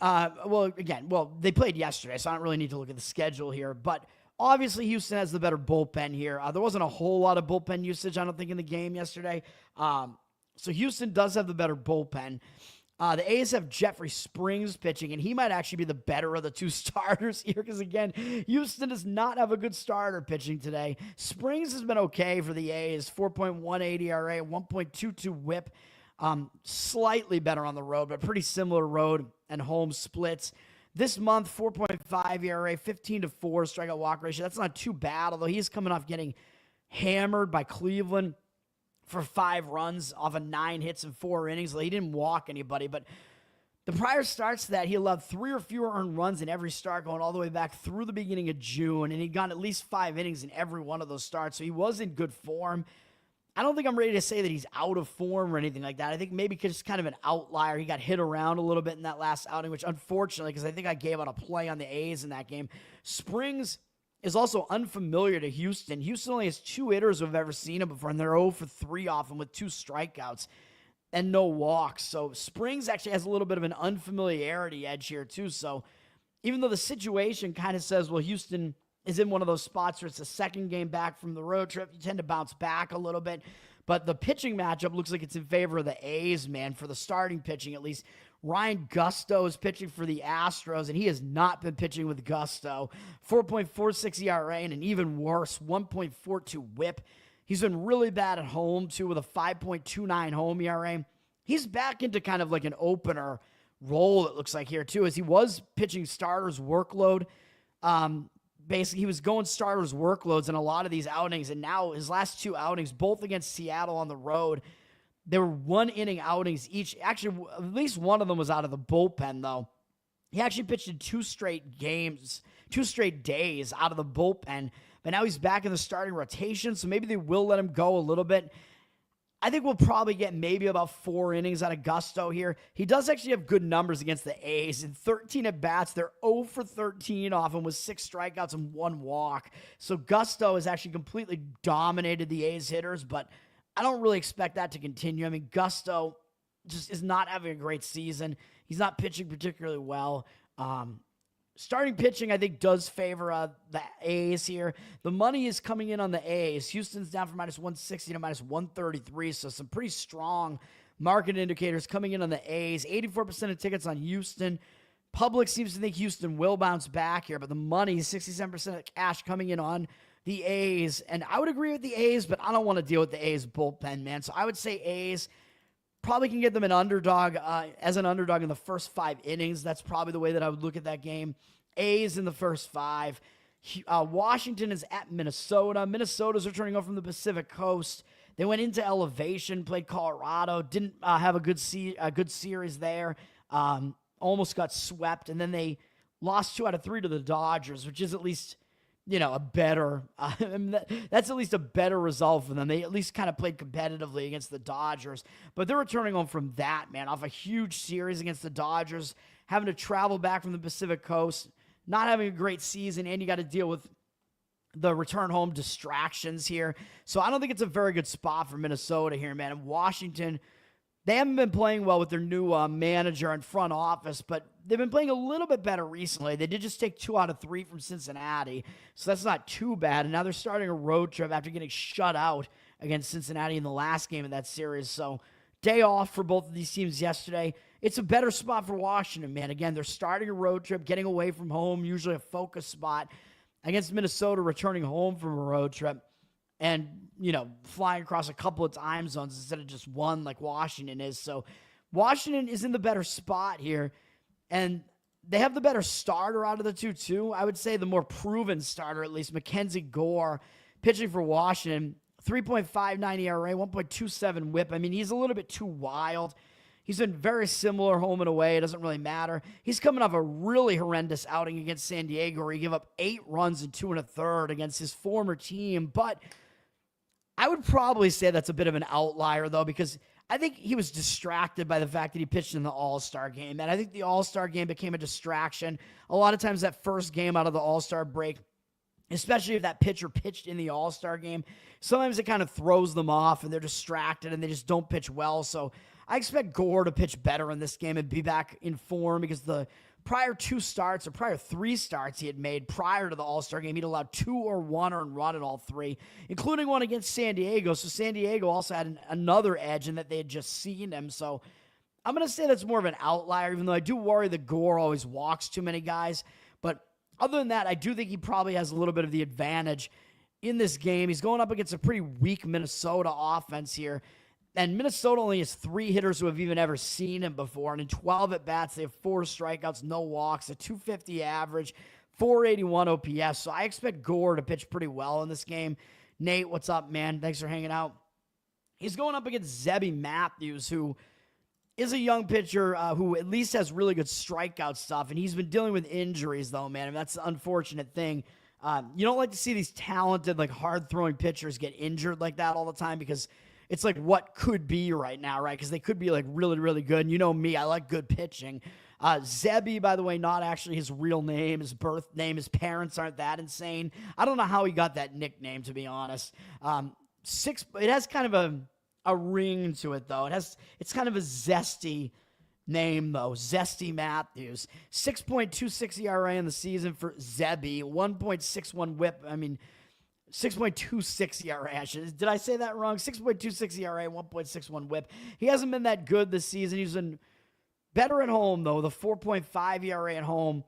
they played yesterday, so I don't really need to look at the schedule here, but obviously Houston has the better bullpen here. There wasn't a whole lot of bullpen usage, I don't think, in the game yesterday, so Houston does have the better bullpen. The A's have Jeffrey Springs pitching, and he might actually be the better of the 2 starters here because, again, Houston does not have a good starter pitching today. Springs has been okay for the A's, 4.18 ERA, 1.22 whip, slightly better on the road, but pretty similar road and home splits. This month, 4.5 ERA, 15-4 strikeout walk ratio. That's not too bad, although he's coming off getting hammered by Cleveland for 5 runs off of 9 hits in 4 innings. He didn't walk anybody, but the prior starts to that, he allowed 3 or fewer earned runs in every start going all the way back through the beginning of June, and he'd gone at least 5 innings in every one of those starts, so he was in good form. I don't think I'm ready to say that he's out of form or anything like that. I think maybe just kind of an outlier. He got hit around a little bit in that last outing, which unfortunately, because I think I gave out a play on the A's in that game. Springs is also unfamiliar to Houston. Houston only has 2 hitters who have ever seen him before, and they're 0 for 3 off him with 2 strikeouts and no walks. So Springs actually has a little bit of an unfamiliarity edge here too. So even though the situation kind of says, well, Houston is in one of those spots where it's the second game back from the road trip, you tend to bounce back a little bit. But the pitching matchup looks like it's in favor of the A's, man, for the starting pitching at least. Ryan Gusto is pitching for the Astros, and he has not been pitching with gusto. 4.46 ERA and an even worse 1.42 whip. He's been really bad at home, too, with a 5.29 home ERA. He's back into kind of like an opener role, it looks like here, too, as he was pitching starters workload basically he was going starters workloads in a lot of these outings, and now his last 2 outings, both against Seattle on the road, they were 1-inning outings each. Actually, at least one of them was out of the bullpen, though. He actually pitched in 2 straight games, 2 straight days out of the bullpen, but now he's back in the starting rotation, so maybe they will let him go a little bit. I think we'll probably get maybe about 4 innings out of Gusto here. He does actually have good numbers against the A's. In 13 at-bats, they're 0 for 13 off him with 6 strikeouts and 1 walk. So Gusto has actually completely dominated the A's hitters, but I don't really expect that to continue. I mean, Gusto just is not having a great season. He's not pitching particularly well. Starting pitching, I think, does favor the A's here. The money is coming in on the A's. Houston's down from -160 to -133, so some pretty strong market indicators coming in on the A's. 84% of tickets on Houston. Public seems to think Houston will bounce back here, but the money is 67% of cash coming in on the A's. And I would agree with the A's, but I don't want to deal with the A's bullpen, man. So I would say A's probably can get them an underdog, as an underdog in the first 5 innings. That's probably the way that I would look at that game. A's in the first 5. Washington is at Minnesota. Minnesota's returning home from the Pacific Coast. They went into elevation, played Colorado, didn't have a good series there. Almost got swept, and then they lost 2 out of 3 to the Dodgers, which is at least, a better, that's at least a better result for them. They at least kind of played competitively against the Dodgers, but they're returning home from that, man, off a huge series against the Dodgers, having to travel back from the Pacific Coast, not having a great season, and you got to deal with the return home distractions here. So I don't think it's a very good spot for Minnesota here, man. And Washington, they haven't been playing well with their new manager and front office, but they've been playing a little bit better recently. They did just take 2 out of 3 from Cincinnati, so that's not too bad. And now they're starting a road trip after getting shut out against Cincinnati in the last game of that series. So day off for both of these teams yesterday. It's a better spot for Washington, man. Again, they're starting a road trip, getting away from home, usually a focus spot, against Minnesota, returning home from a road trip. And, flying across a couple of time zones instead of just one like Washington is. So Washington is in the better spot here. And they have the better starter out of the 2, too. I would say the more proven starter, at least, Mackenzie Gore, pitching for Washington. 3.59 ERA, 1.27 whip. I mean, he's a little bit too wild. He's been very similar home and away. It doesn't really matter. He's coming off a really horrendous outing against San Diego where he gave up 8 runs in 2 1/3 against his former team. But I would probably say that's a bit of an outlier, though, because I think he was distracted by the fact that he pitched in the All-Star game. And I think the All-Star game became a distraction. A lot of times that first game out of the All-Star break, especially if that pitcher pitched in the All-Star game, sometimes it kind of throws them off and they're distracted and they just don't pitch well. So I expect Gore to pitch better in this game and be back in form because the prior 3 starts he had made prior to the All-Star game, he'd allowed 2 or 1 earned run in all 3, including one against San Diego. So San Diego also had another edge in that they had just seen him. So I'm going to say that's more of an outlier, even though I do worry that Gore always walks too many guys. But other than that, I do think he probably has a little bit of the advantage in this game. He's going up against a pretty weak Minnesota offense here. And Minnesota only has 3 hitters who have even ever seen him before. And in 12 at-bats, they have 4 strikeouts, no walks, a 250 average, 481 OPS. So I expect Gore to pitch pretty well in this game. Nate, what's up, man? Thanks for hanging out. He's going up against Zebby Matthews, who is a young pitcher who at least has really good strikeout stuff. And he's been dealing with injuries, though, man. I mean, that's the unfortunate thing. You don't like to see these talented, hard-throwing pitchers get injured like that all the time because it's like what could be right now, right? Because they could be really, really good. And you know me, I like good pitching. Zebby, by the way, not actually his real name, his birth name. His parents aren't that insane. I don't know how he got that nickname, to be honest. It has kind of a ring to it, though. It's kind of a zesty name, though. Zesty Matthews. 6.26 ERA in the season for Zebby. 1.61 whip. 6.26 ERA. Did I say that wrong? 6.26 ERA, 1.61 whip. He hasn't been that good this season. He's been better at home, though. The 4.5 ERA at home.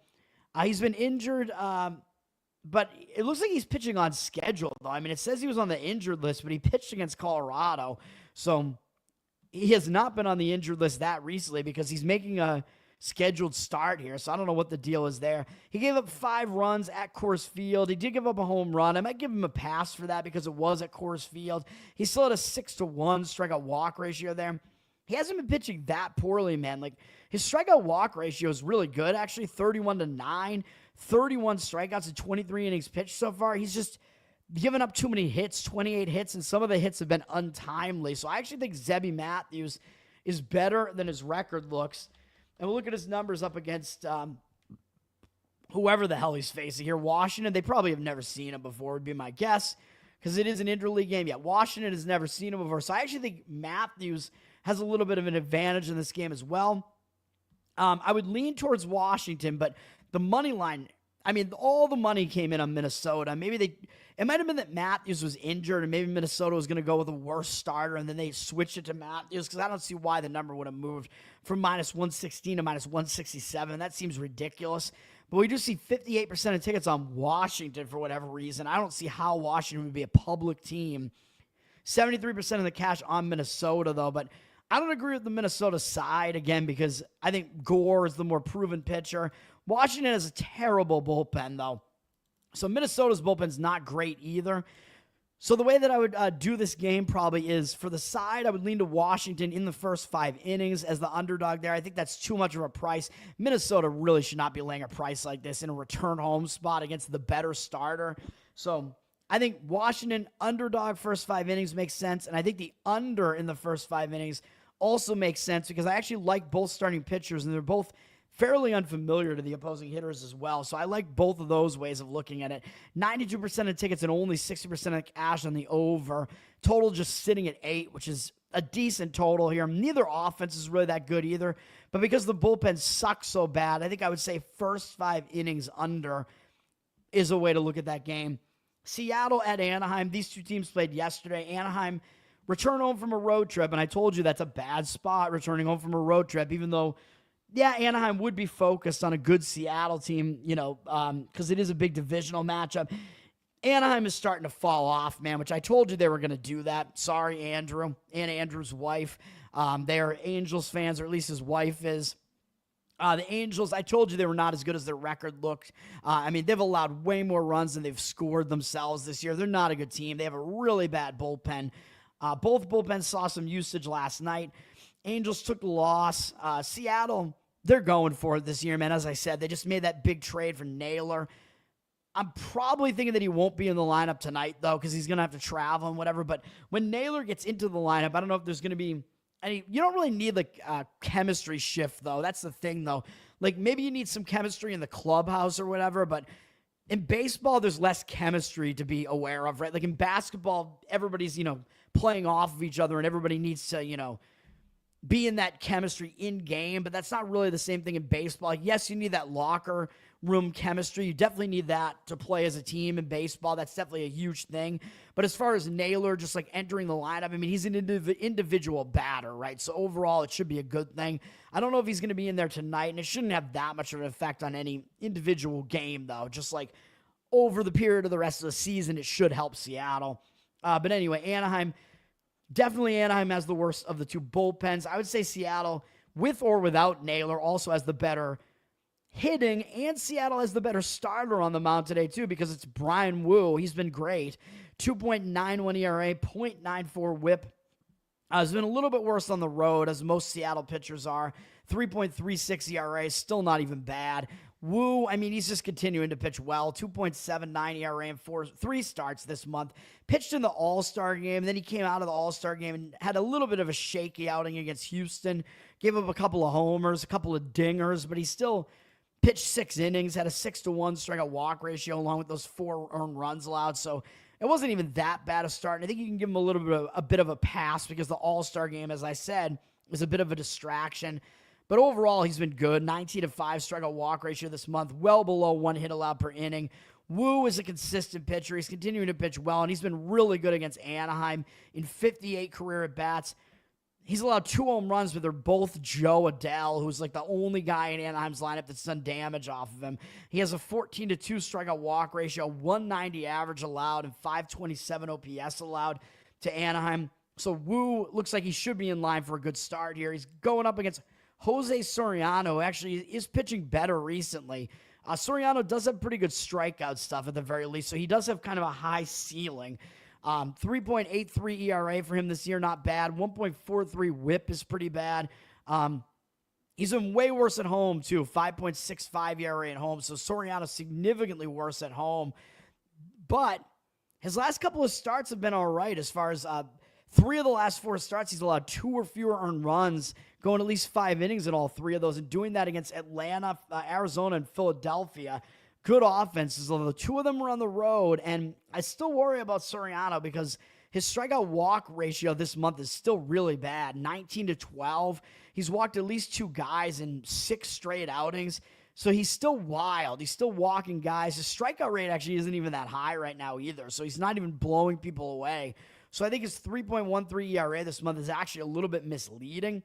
He's been injured, but it looks like he's pitching on schedule, though. I mean, it says he was on the injured list, but he pitched against Colorado. So he has not been on the injured list that recently because he's making a scheduled start here, so I don't know what the deal is there. He gave up 5 runs at Coors Field. He did give up a home run. I might give him a pass for that because it was at Coors Field. He still had a 6-1 strikeout walk ratio there. He hasn't been pitching that poorly, man. Like, his strikeout walk ratio is really good, actually, 31-9, 31 strikeouts in 23 innings pitched so far. He's just given up too many hits, 28 hits, and some of the hits have been untimely. So I actually think Zebby Matthews is better than his record looks. And we'll look at his numbers up against whoever the hell he's facing here. Washington, they probably have never seen him before, would be my guess, because it is an interleague game. Yeah, Washington has never seen him before. So I actually think Matthews has a little bit of an advantage in this game as well. I would lean towards Washington, but the money line, I mean, all the money came in on Minnesota. It might have been that Matthews was injured and maybe Minnesota was going to go with a worse starter and then they switched it to Matthews, because I don't see why the number would have moved from -116 to -167. That seems ridiculous. But we do see 58% of tickets on Washington for whatever reason. I don't see how Washington would be a public team. 73% of the cash on Minnesota, though. But I don't agree with the Minnesota side, again, because I think Gore is the more proven pitcher. Washington has a terrible bullpen, though. So Minnesota's bullpen's not great either. So the way that I would do this game probably is, for the side, I would lean to Washington in the first 5 innings as the underdog there. I think that's too much of a price. Minnesota really should not be laying a price like this in a return home spot against the better starter. So I think Washington underdog first 5 innings makes sense, and I think the under in the first 5 innings also makes sense because I actually like both starting pitchers, and they're both fairly unfamiliar to the opposing hitters as well. So I like both of those ways of looking at it. 92% of tickets and only 60% of cash on the over. Total just sitting at 8, which is a decent total here. Neither offense is really that good either. But because the bullpen sucks so bad, I think I would say first 5 innings under is a way to look at that game. Seattle at Anaheim. These two teams played yesterday. Anaheim returned home from a road trip, and I told you that's a bad spot, returning home from a road trip, even though, yeah, Anaheim would be focused on a good Seattle team, because it is a big divisional matchup. Anaheim is starting to fall off, man, which I told you they were going to do that. Sorry, Andrew and Andrew's wife. They are Angels fans, or at least his wife is. The Angels, I told you they were not as good as their record looked. They've allowed way more runs than they've scored themselves this year. They're not a good team. They have a really bad bullpen. Both bullpens saw some usage last night. Angels took the loss. Seattle, they're going for it this year, man. As I said, they just made that big trade for Naylor. I'm probably thinking that he won't be in the lineup tonight, though, because he's going to have to travel and whatever. But when Naylor gets into the lineup, I don't know if there's going to be any. You don't really need a chemistry shift, though. That's the thing, though. Like, maybe you need some chemistry in the clubhouse or whatever, but in baseball, there's less chemistry to be aware of, right? Like in basketball, everybody's, playing off of each other, and everybody needs to, be in that chemistry in game, but that's not really the same thing in baseball. Like, yes, you need that locker room chemistry. You definitely need that to play as a team in baseball. That's definitely a huge thing. But as far as Naylor just like entering the lineup, he's an individual batter, right? So overall, it should be a good thing. I don't know if he's going to be in there tonight, and it shouldn't have that much of an effect on any individual game, though. Just like over the period of the rest of the season, it should help Seattle. But anyway, Anaheim has the worst of the two bullpens. I would say Seattle, with or without Naylor, also has the better hitting, and Seattle has the better starter on the mound today, too, because it's Brian Wu. He's been great. 2.91 ERA, 0.94 whip. Has been a little bit worse on the road, as most Seattle pitchers are. 3.36 ERA, still not even bad. Wu, he's just continuing to pitch well. 2.79 ERA in 3 starts this month. Pitched in the All-Star game. Then he came out of the All-Star game and had a little bit of a shaky outing against Houston. Gave up a couple of homers, a couple of dingers, but he still pitched 6 innings, had a 6-1 strikeout walk ratio along with those 4 earned runs allowed. So it wasn't even that bad a start. And I think you can give him a bit of a pass because the All-Star game, as I said, was a bit of a distraction. But overall, he's been good. 19-5 strikeout walk ratio this month, well below 1 hit allowed per inning. Wu is a consistent pitcher. He's continuing to pitch well, and he's been really good against Anaheim in 58 career at-bats. He's allowed 2 home runs, but they're both Joe Adele, who's like the only guy in Anaheim's lineup that's done damage off of him. He has a 14-2 strikeout walk ratio, 190 average allowed, and 527 OPS allowed to Anaheim. So Wu looks like he should be in line for a good start here. He's going up against Jose Soriano actually is pitching better recently. Soriano does have pretty good strikeout stuff at the very least, so he does have kind of a high ceiling. 3.83 ERA for him this year, not bad. 1.43 whip is pretty bad. He's been way worse at home, too. 5.65 ERA at home, so Soriano significantly worse at home. But his last couple of starts have been all right as far as 3 of the last 4 starts, he's allowed 2 or fewer earned runs, going at least 5 innings in all 3 of those, and doing that against Atlanta, Arizona, and Philadelphia. Good offenses, although 2 of them were on the road, and I still worry about Soriano because his strikeout walk ratio this month is still really bad, 19-12. He's walked at least 2 guys in 6 straight outings, so he's still wild. He's still walking guys. His strikeout rate actually isn't even that high right now either, so he's not even blowing people away. So I think his 3.13 ERA this month is actually a little bit misleading.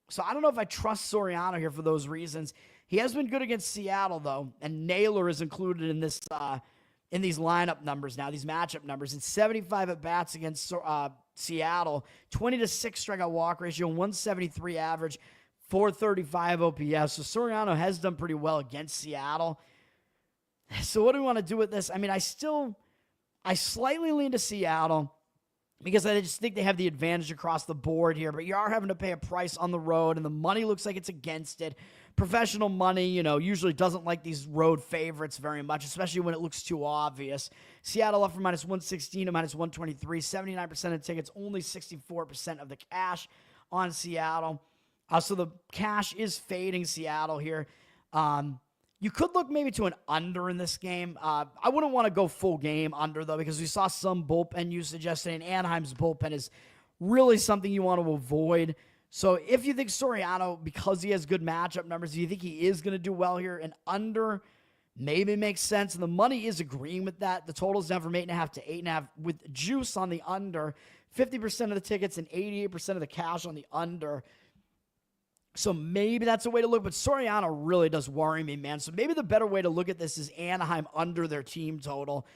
So I don't know if I trust Soriano here for those reasons. He has been good against Seattle, though, and Naylor is included in this in these lineup numbers now, these matchup numbers. In 75 at-bats against Seattle, 20-6 strikeout walk ratio, 173 average, 435 OPS. So Soriano has done pretty well against Seattle. So what do we want to do with this? I mean, I slightly lean to Seattle, because I just think they have the advantage across the board here, but you are having to pay a price on the road, and the money looks like it's against it. Professional money, usually doesn't like these road favorites very much, especially when it looks too obvious. Seattle up from -116 to -123, 79% of tickets, only 64% of the cash on Seattle. So the cash is fading Seattle here. You could look maybe to an under in this game. I wouldn't want to go full game under, though, because we saw some bullpen usage yesterday, and Anaheim's bullpen is really something you want to avoid. So if you think Soriano, because he has good matchup numbers, you think he is going to do well here, an under maybe makes sense. And the money is agreeing with that. The total's down from 8.5 to 8.5 with juice on the under, 50% of the tickets and 88% of the cash on the under. So maybe that's a way to look, but Soriano really does worry me, man. So maybe the better way to look at this is Anaheim under their team total.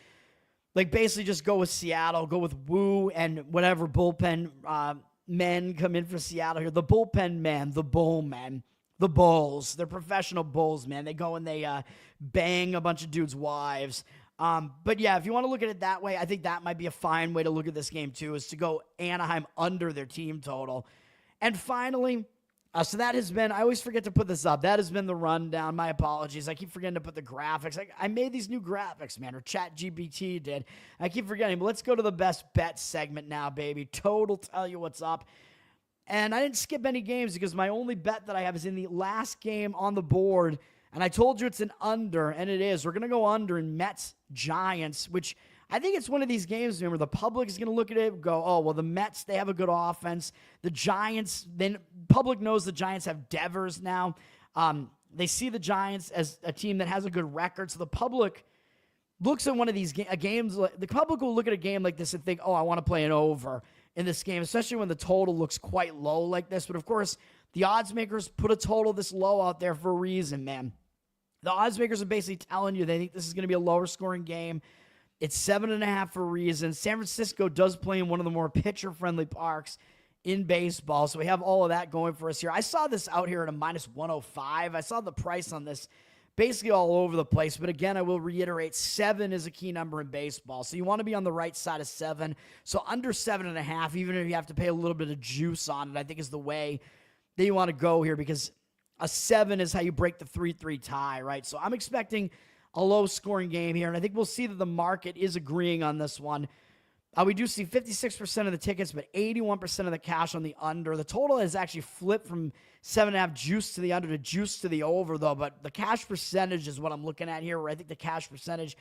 Like, basically just go with Seattle, go with Wu and whatever bullpen men come in for Seattle here. The bullpen men, the bull men, the bulls. They're professional bulls, man. They go and they bang a bunch of dudes' wives. But yeah, if you want to look at it that way, I think that might be a fine way to look at this game too, is to go Anaheim under their team total. And finally, so that has been, I always forget to put this up. That has been the rundown. My apologies. I keep forgetting to put the graphics. I made these new graphics, man, or ChatGPT did. I keep forgetting, but let's go to the best bet segment now, baby. Total tell you what's up. And I didn't skip any games because my only bet that I have is in the last game on the board. And I told you it's an under, and it is. We're going to go under in Mets-Giants, which I think it's one of these games, man, where the public is going to look at it and go, oh, well, the Mets, they have a good offense. The Giants, then public knows the Giants have Devers now. They see the Giants as a team that has a good record. So the public looks at one of these games. The public will look at a game like this and think, oh, I want to play an over in this game, especially when the total looks quite low like this. But, of course, the odds makers put a total this low out there for a reason, man. The odds makers are basically telling you they think this is going to be a lower scoring game. It's 7.5 for a reason. San Francisco does play in one of the more pitcher-friendly parks in baseball, so we have all of that going for us here. I saw this out here at a -105. I saw the price on this basically all over the place, but again, I will reiterate, 7 is a key number in baseball, so you want to be on the right side of 7. So under 7.5, even if you have to pay a little bit of juice on it, I think is the way that you want to go here, because a 7 is how you break the 3-3 tie, right? So I'm expecting a low-scoring game here, and I think we'll see that the market is agreeing on this one. We do see 56% of the tickets, but 81% of the cash on the under. The total has actually flipped from 7.5 juice to the under to juice to the over, though, but the cash percentage is what I'm looking at here, where I think the cash percentage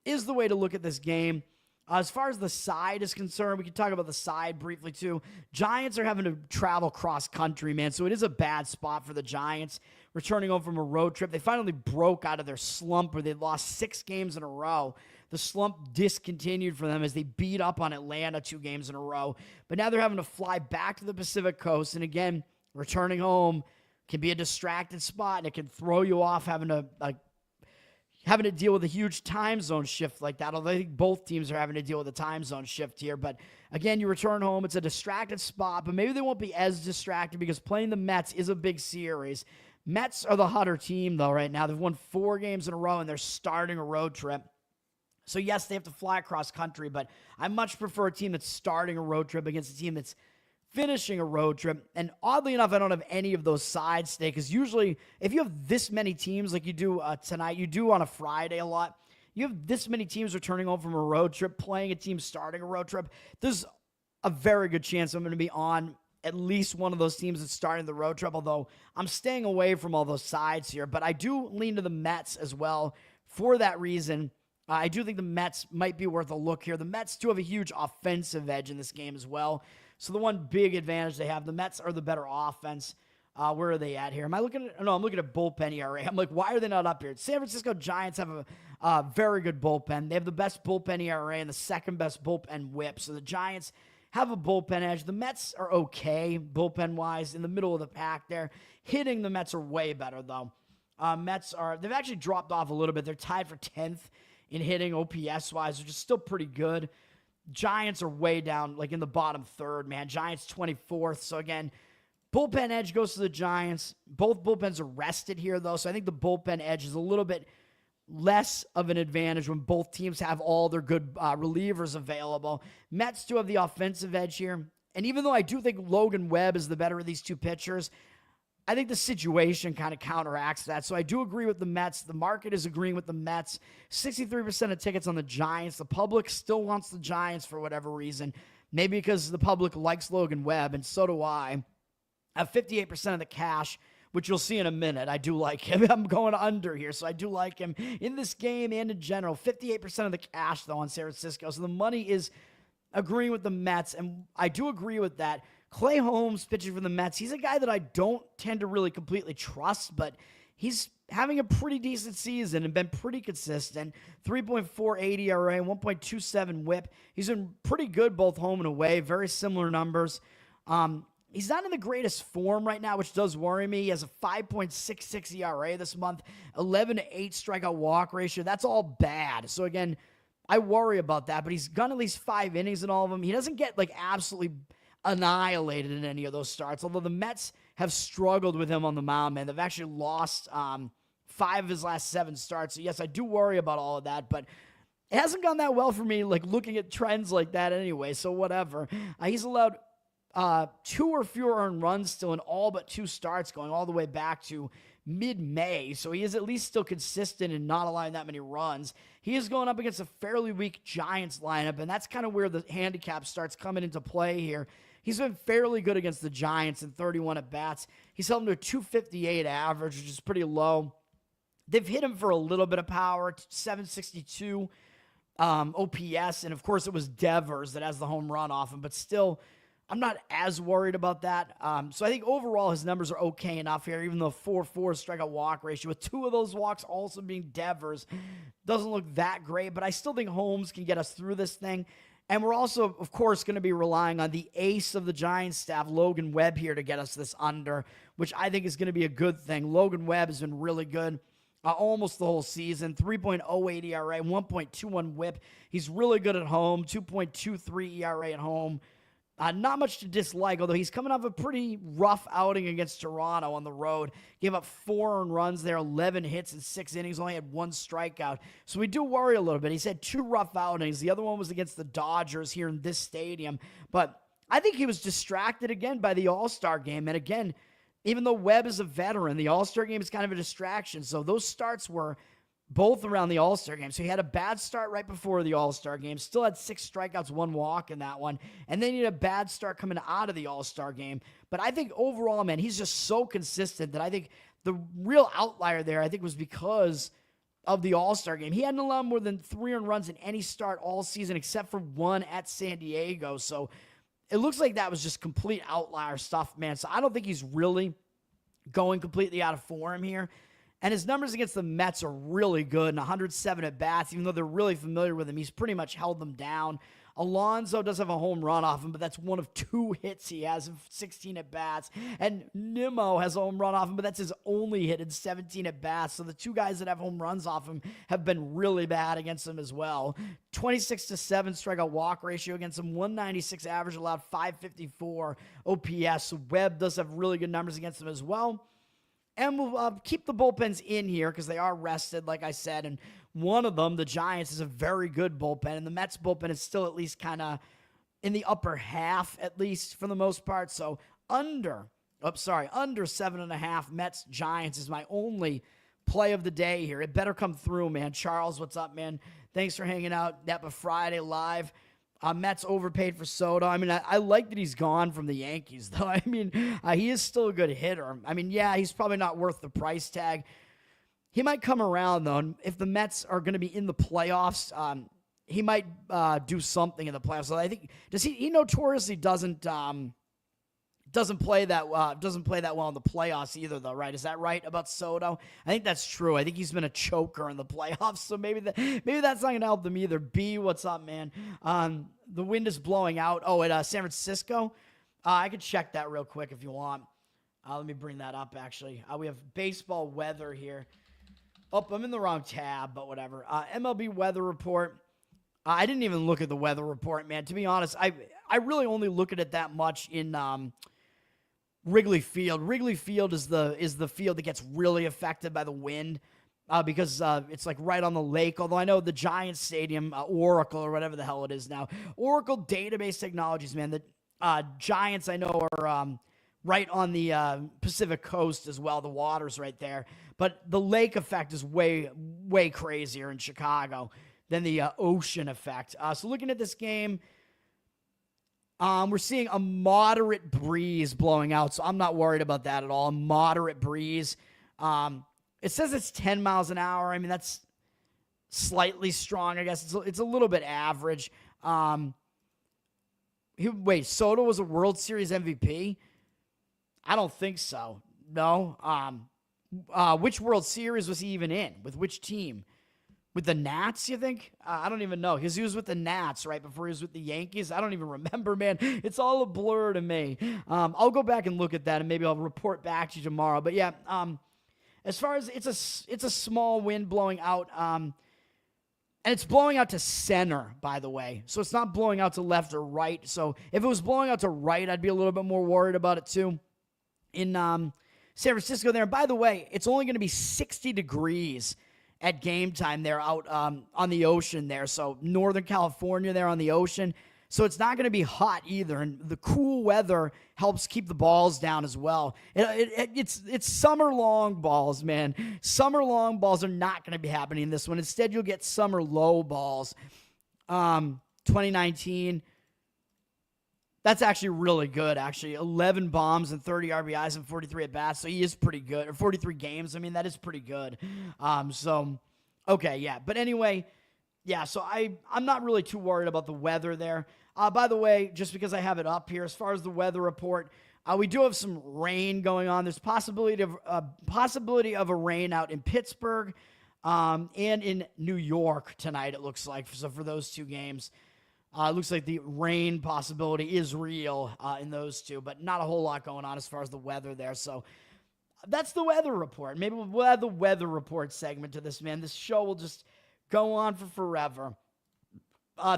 is the way to look at this game. As far as the side is concerned, we can talk about the side briefly, too. Giants are having to travel cross-country, man, so it is a bad spot for the Giants, returning home from a road trip. They finally broke out of their slump where they lost 6 games in a row. The slump discontinued for them as they beat up on Atlanta 2 games in a row. But now they're having to fly back to the Pacific Coast, and again, returning home can be a distracted spot, and it can throw you off having to having to deal with a huge time zone shift like that, although I think both teams are having to deal with a time zone shift here. But again, you return home. It's a distracted spot, but maybe they won't be as distracted because playing the Mets is a big series. Mets are the hotter team, though, right now. They've won 4 games in a row, and they're starting a road trip. So, yes, they have to fly across country, but I much prefer a team that's starting a road trip against a team that's finishing a road trip. And oddly enough, I don't have any of those sides today because usually if you have this many teams like you do tonight, you do on a Friday a lot, you have this many teams returning home from a road trip, playing a team starting a road trip, there's a very good chance I'm going to be on at least one of those teams that's starting the road trip, although I'm staying away from all those sides here. But I do lean to the Mets as well for that reason. I do think the Mets might be worth a look here. The Mets do have a huge offensive edge in this game as well. So the one big advantage they have, the Mets are the better offense. Where are they at here? I'm looking at bullpen ERA. I'm like, why are they not up here? San Francisco Giants have a very good bullpen. They have the best bullpen ERA and the second best bullpen whip. So the Giants have a bullpen edge. The Mets are okay bullpen-wise, in the middle of the pack there. Hitting, the Mets are way better, though. They've actually dropped off a little bit. They're tied for 10th in hitting OPS-wise, which is still pretty good. Giants are way down, like in the bottom third, man. Giants 24th. So again, bullpen edge goes to the Giants. Both bullpens are rested here, though. So I think the bullpen edge is a little bit less of an advantage when both teams have all their good relievers available. Mets do have the offensive edge here. And even though I do think Logan Webb is the better of these two pitchers, I think the situation kind of counteracts that. So I do agree with the Mets. The market is agreeing with the Mets. 63% of tickets on the Giants. The public still wants the Giants for whatever reason. Maybe because the public likes Logan Webb, and so do I. I have 58% of the cash, which you'll see in a minute. I do like him. I'm going under here, so I do like him in this game and in general. 58% of the cash, though, on San Francisco. So the money is agreeing with the Mets, and I do agree with that. Clay Holmes pitching for the Mets. He's a guy that I don't tend to really completely trust, but he's having a pretty decent season and been pretty consistent. 3.48 ERA, 1.27 whip. He's been pretty good both home and away. Very similar numbers. He's not in the greatest form right now, which does worry me. He has a 5.66 ERA this month, 11-8 strikeout walk ratio. That's all bad. So again, I worry about that, but he's gone at least 5 innings in all of them. He doesn't get like absolutely annihilated in any of those starts, although the Mets have struggled with him on the mound, man. They've actually lost 5 of his last 7 starts. So yes, I do worry about all of that, but it hasn't gone that well for me, like looking at trends like that anyway, so whatever. He's allowed 2 or fewer earned runs still in all but 2 starts, going all the way back to mid-May, so he is at least still consistent in not allowing that many runs. He is going up against a fairly weak Giants lineup, and that's kind of where the handicap starts coming into play here. He's been fairly good against the Giants in 31 at-bats. He's held him to a 258 average, which is pretty low. They've hit him for a little bit of power, 762 OPS, and of course it was Devers that has the home run off him, but still, I'm not as worried about that. So I think overall his numbers are okay enough here, even though 4.4 strikeout walk ratio, with 2 of those walks also being Devers, doesn't look that great, but I still think Holmes can get us through this thing. And we're also, of course, going to be relying on the ace of the Giants staff, Logan Webb, here to get us this under, which I think is going to be a good thing. Logan Webb has been really good almost the whole season. 3.08 ERA, 1.21 whip. He's really good at home, 2.23 ERA at home. Not much to dislike, although he's coming off a pretty rough outing against Toronto on the road. Gave up 4 earned runs there, 11 hits in 6 innings, only had 1 strikeout. So we do worry a little bit. He's had 2 rough outings. The other one was against the Dodgers here in this stadium. But I think he was distracted again by the All-Star game. And again, even though Webb is a veteran, the All-Star game is kind of a distraction. So those starts were both around the All-Star game. So he had a bad start right before the All-Star game, still had 6 strikeouts, 1 walk in that one, and then he had a bad start coming out of the All-Star game. But I think overall, man, he's just so consistent that I think the real outlier there, I think, was because of the All-Star game. He hadn't allowed more than 3 earned runs in any start all season except for 1 at San Diego. So it looks like that was just complete outlier stuff, man. So I don't think he's really going completely out of form here. And his numbers against the Mets are really good, and 107 at-bats. Even though they're really familiar with him, he's pretty much held them down. Alonso does have a home run off him, but that's one of 2 hits he has in 16 at-bats. And Nimmo has a home run off him, but that's his only hit in 17 at-bats. So the 2 guys that have home runs off him have been really bad against him as well. 26-7 strikeout walk ratio against him, 196 average allowed, 554 OPS. So Webb does have really good numbers against him as well. And we'll keep the bullpens in here because they are rested, like I said. And one of them, the Giants, is a very good bullpen. And the Mets bullpen is still at least kind of in the upper half, at least for the most part. So under 7.5 Mets Giants is my only play of the day here. It better come through, man. Charles, what's up, man? Thanks for hanging out. Napa Friday live. Mets overpaid for Soto. I mean, I like that he's gone from the Yankees, though. I mean, he is still a good hitter. I mean, yeah, he's probably not worth the price tag. He might come around, though. And if the Mets are going to be in the playoffs, he might do something in the playoffs. So I think he notoriously doesn't play that well in the playoffs either, though, right? Is that right about Soto? I think that's true. I think he's been a choker in the playoffs, so maybe that's not going to help them either. B, what's up, man? The wind is blowing out. Oh, at San Francisco? I could check that real quick if you want. Let me bring that up, actually. We have baseball weather here. Oh, I'm in the wrong tab, but whatever. MLB weather report. I didn't even look at the weather report, man. To be honest, I really only look at it that much in Wrigley Field. Wrigley Field is the field that gets really affected by the wind because it's like right on the lake. Although I know the Giants Stadium, Oracle or whatever the hell it is now, Oracle Database Technologies, man. The Giants I know are right on the Pacific Coast as well. The water's right there, but the lake effect is way crazier in Chicago than the ocean effect. So looking at this game. We're seeing a moderate breeze blowing out, so I'm not worried about that at all. A moderate breeze. It says it's 10 miles an hour. I mean, that's slightly strong, I guess. It's a little bit average. Wait, Soto was a World Series MVP? I don't think so. No. Which World Series was he even in? With which team? With the Nats, you think? I don't even know, because he was with the Nats right before he was with the Yankees. I don't even remember, man. It's all a blur to me. I'll go back and look at that, and maybe I'll report back to you tomorrow. But yeah, as far as it's a small wind blowing out, and it's blowing out to center, by the way. So it's not blowing out to left or right. So if it was blowing out to right, I'd be a little bit more worried about it too. In San Francisco there, and by the way, it's only going to be 60 degrees at game time there out on the ocean there. So Northern California there on the ocean. So it's not going to be hot either. And the cool weather helps keep the balls down as well. It's summer long balls, man. Summer long balls are not going to be happening in this one. Instead, you'll get summer low balls. 2019. That's actually really good, actually. 11 bombs and 30 RBIs and 43 at-bats, so he is pretty good. Or 43 games, I mean, that is pretty good. Okay, yeah. But anyway, yeah, so I'm not really too worried about the weather there. By the way, just because I have it up here, as far as the weather report, we do have some rain going on. There's possibility of a rain out in Pittsburgh and in New York tonight, it looks like. So for those 2 games. It looks like the rain possibility is real in those 2, but not a whole lot going on as far as the weather there. So that's the weather report. Maybe we'll add the weather report segment to this, man. This show will just go on for forever.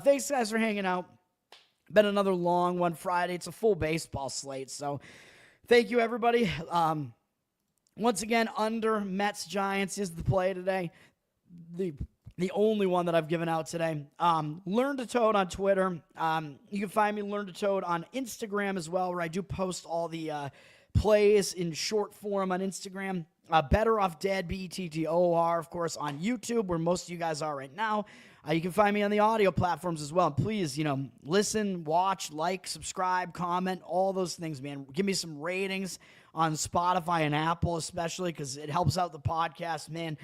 Thanks, guys, for hanging out. Been another long one Friday. It's a full baseball slate, so thank you, everybody. Once again, under Mets Giants is the play today. The only one that I've given out today. Learn to Toad on Twitter. You can find me Learn to Toad on Instagram as well, where I do post all the plays in short form on Instagram. Better Off Dead, BETTOR, of course, on YouTube, where most of you guys are right now. You can find me on the audio platforms as well. Please, listen, watch, like, subscribe, comment, all those things, man. Give me some ratings on Spotify and Apple, especially, because it helps out the podcast, man.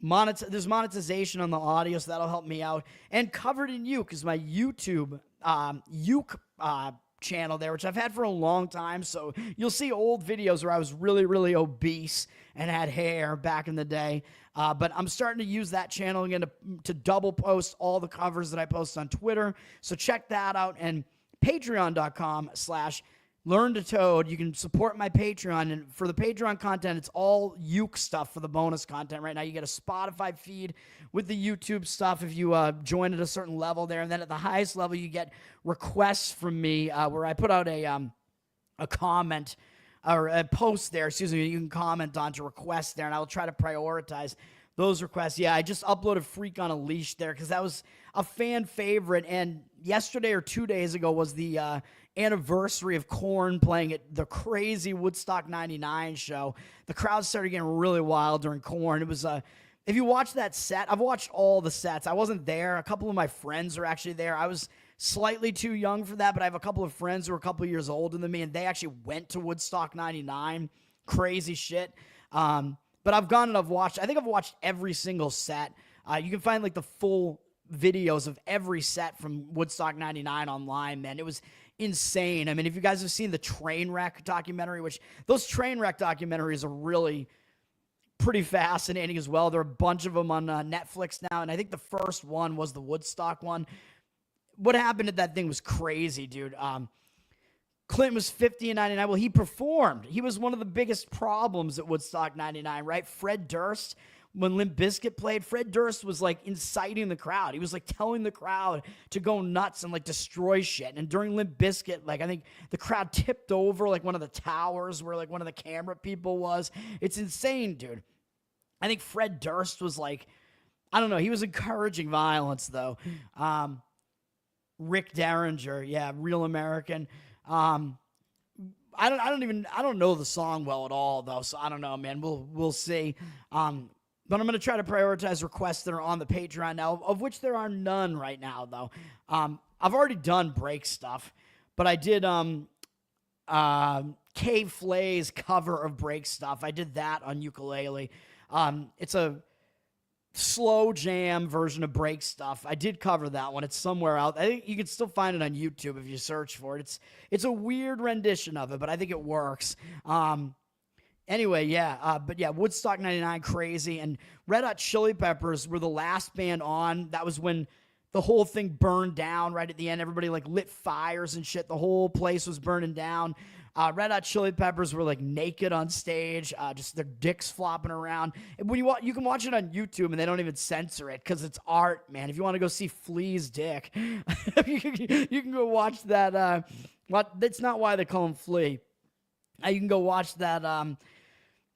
There's monetization on the audio, so that'll help me out. And Covered in Uke because my YouTube Uke channel there, which I've had for a long time. So you'll see old videos where I was really, really obese and had hair back in the day. But I'm starting to use that channel again to double post all the covers that I post on Twitter. So check that out. And patreon.com/Learn to Toad. You can support my Patreon. And for the Patreon content, it's all uke stuff for the bonus content right now. You get a Spotify feed with the YouTube stuff if you join at a certain level there. And then at the highest level, you get requests from me where I put out a comment or a post there, excuse me, you can comment on to request there, and I'll try to prioritize those requests. Yeah, I just uploaded Freak on a Leash there because that was a fan favorite, and yesterday or 2 days ago was the anniversary of Korn playing at the crazy Woodstock 99 show. The crowd started getting really wild during Korn. It was if you watch that set, I've watched all the sets. I wasn't there. A couple of my friends are actually there. I was slightly too young for that, but I have a couple of friends who are a couple of years older than me, and they actually went to Woodstock 99. Crazy shit. But I've gone and I've watched every single set. You can find like the full videos of every set from Woodstock 99 online, man. It was insane. I mean, if you guys have seen the Trainwreck documentary, which those Trainwreck documentaries are really pretty fascinating as well. There are a bunch of them on Netflix now, and I think the first one was the Woodstock one. What happened at that thing was crazy, dude. Clinton was 50 in 99. Well, he performed. He was one of the biggest problems at Woodstock 99, right? Fred Durst, when Limp Bizkit played, Fred Durst was like inciting the crowd. He was like telling the crowd to go nuts and like destroy shit. And during Limp Bizkit, like I think the crowd tipped over like one of the towers where like one of the camera people was. It's insane, dude. I think Fred Durst was like, I don't know. He was encouraging violence though. Rick Derringer, yeah, Real American. I don't know the song well at all though, so I don't know, man. We'll see. But I'm gonna try to prioritize requests that are on the Patreon now, of which there are none right now though. I've already done break stuff, but I did K Flay's cover of break stuff. I did that on ukulele. It's a slow jam version of break stuff. I did cover that one. It's somewhere out. I think you can still find it on YouTube if you search for it. It's a weird rendition of it, but I think it works. Anyway, yeah. But yeah, Woodstock 99, crazy. And Red Hot Chili Peppers were the last band on. That was when the whole thing burned down right at the end. Everybody like lit fires and shit. The whole place was burning down. Red Hot Chili Peppers were like naked on stage, just their dicks flopping around. And when you can watch it on YouTube, and they don't even censor it because it's art, man. If you want to go see Flea's dick, you can go watch that. That's not why they call him Flea. You can go watch that.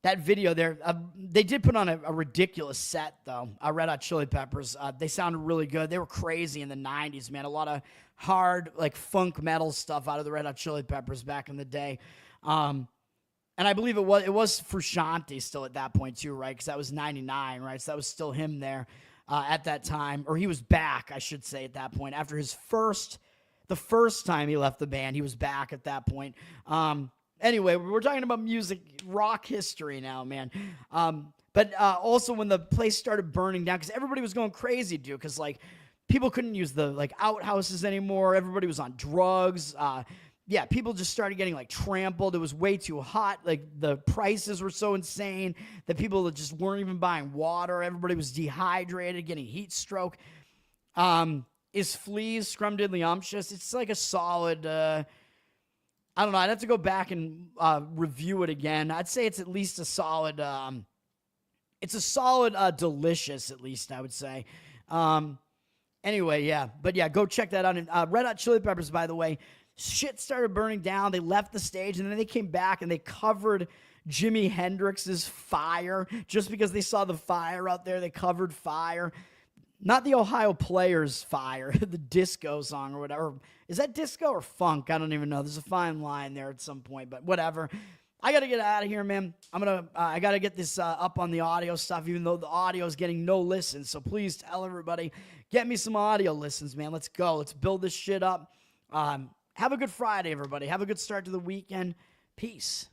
That video there. They did put on a ridiculous set though. Red Hot Chili Peppers. They sounded really good. They were crazy in the 90s, man. A lot of hard like funk metal stuff out of the Red Hot Chili Peppers back in the day. And I believe it was Frusciante still at that point too, right? Because that was 99, right? So that was still him there at that time, or he was back, I should say, at that point. After the first time he left the band, he was back at that point. Anyway, we're talking about music, rock history now, man. But also when the place started burning down, because everybody was going crazy, dude, because like people couldn't use the like outhouses anymore. Everybody was on drugs. Yeah, people just started getting like trampled. It was way too hot. Like the prices were so insane that people just weren't even buying water. Everybody was dehydrated, getting heat stroke. Is Flea's Scrumdiddlyumptious? It's like a solid. I don't know. I'd have to go back and review it again. I'd say it's at least a solid. It's a solid delicious, at least I would say. Anyway, yeah, but yeah, go check that out. And Red Hot Chili Peppers, by the way, shit started burning down. They left the stage, and then they came back and they covered Jimi Hendrix's Fire just because they saw the fire out there. They covered Fire. Not the Ohio Players Fire, the disco song or whatever. Is that disco or funk? I don't even know. There's a fine line there at some point, but whatever. I got to get out of here, man. I got to get this up on the audio stuff, even though the audio is getting no listens. So please tell everybody, get me some audio listens, man. Let's go. Let's build this shit up. Have a good Friday, everybody. Have a good start to the weekend. Peace.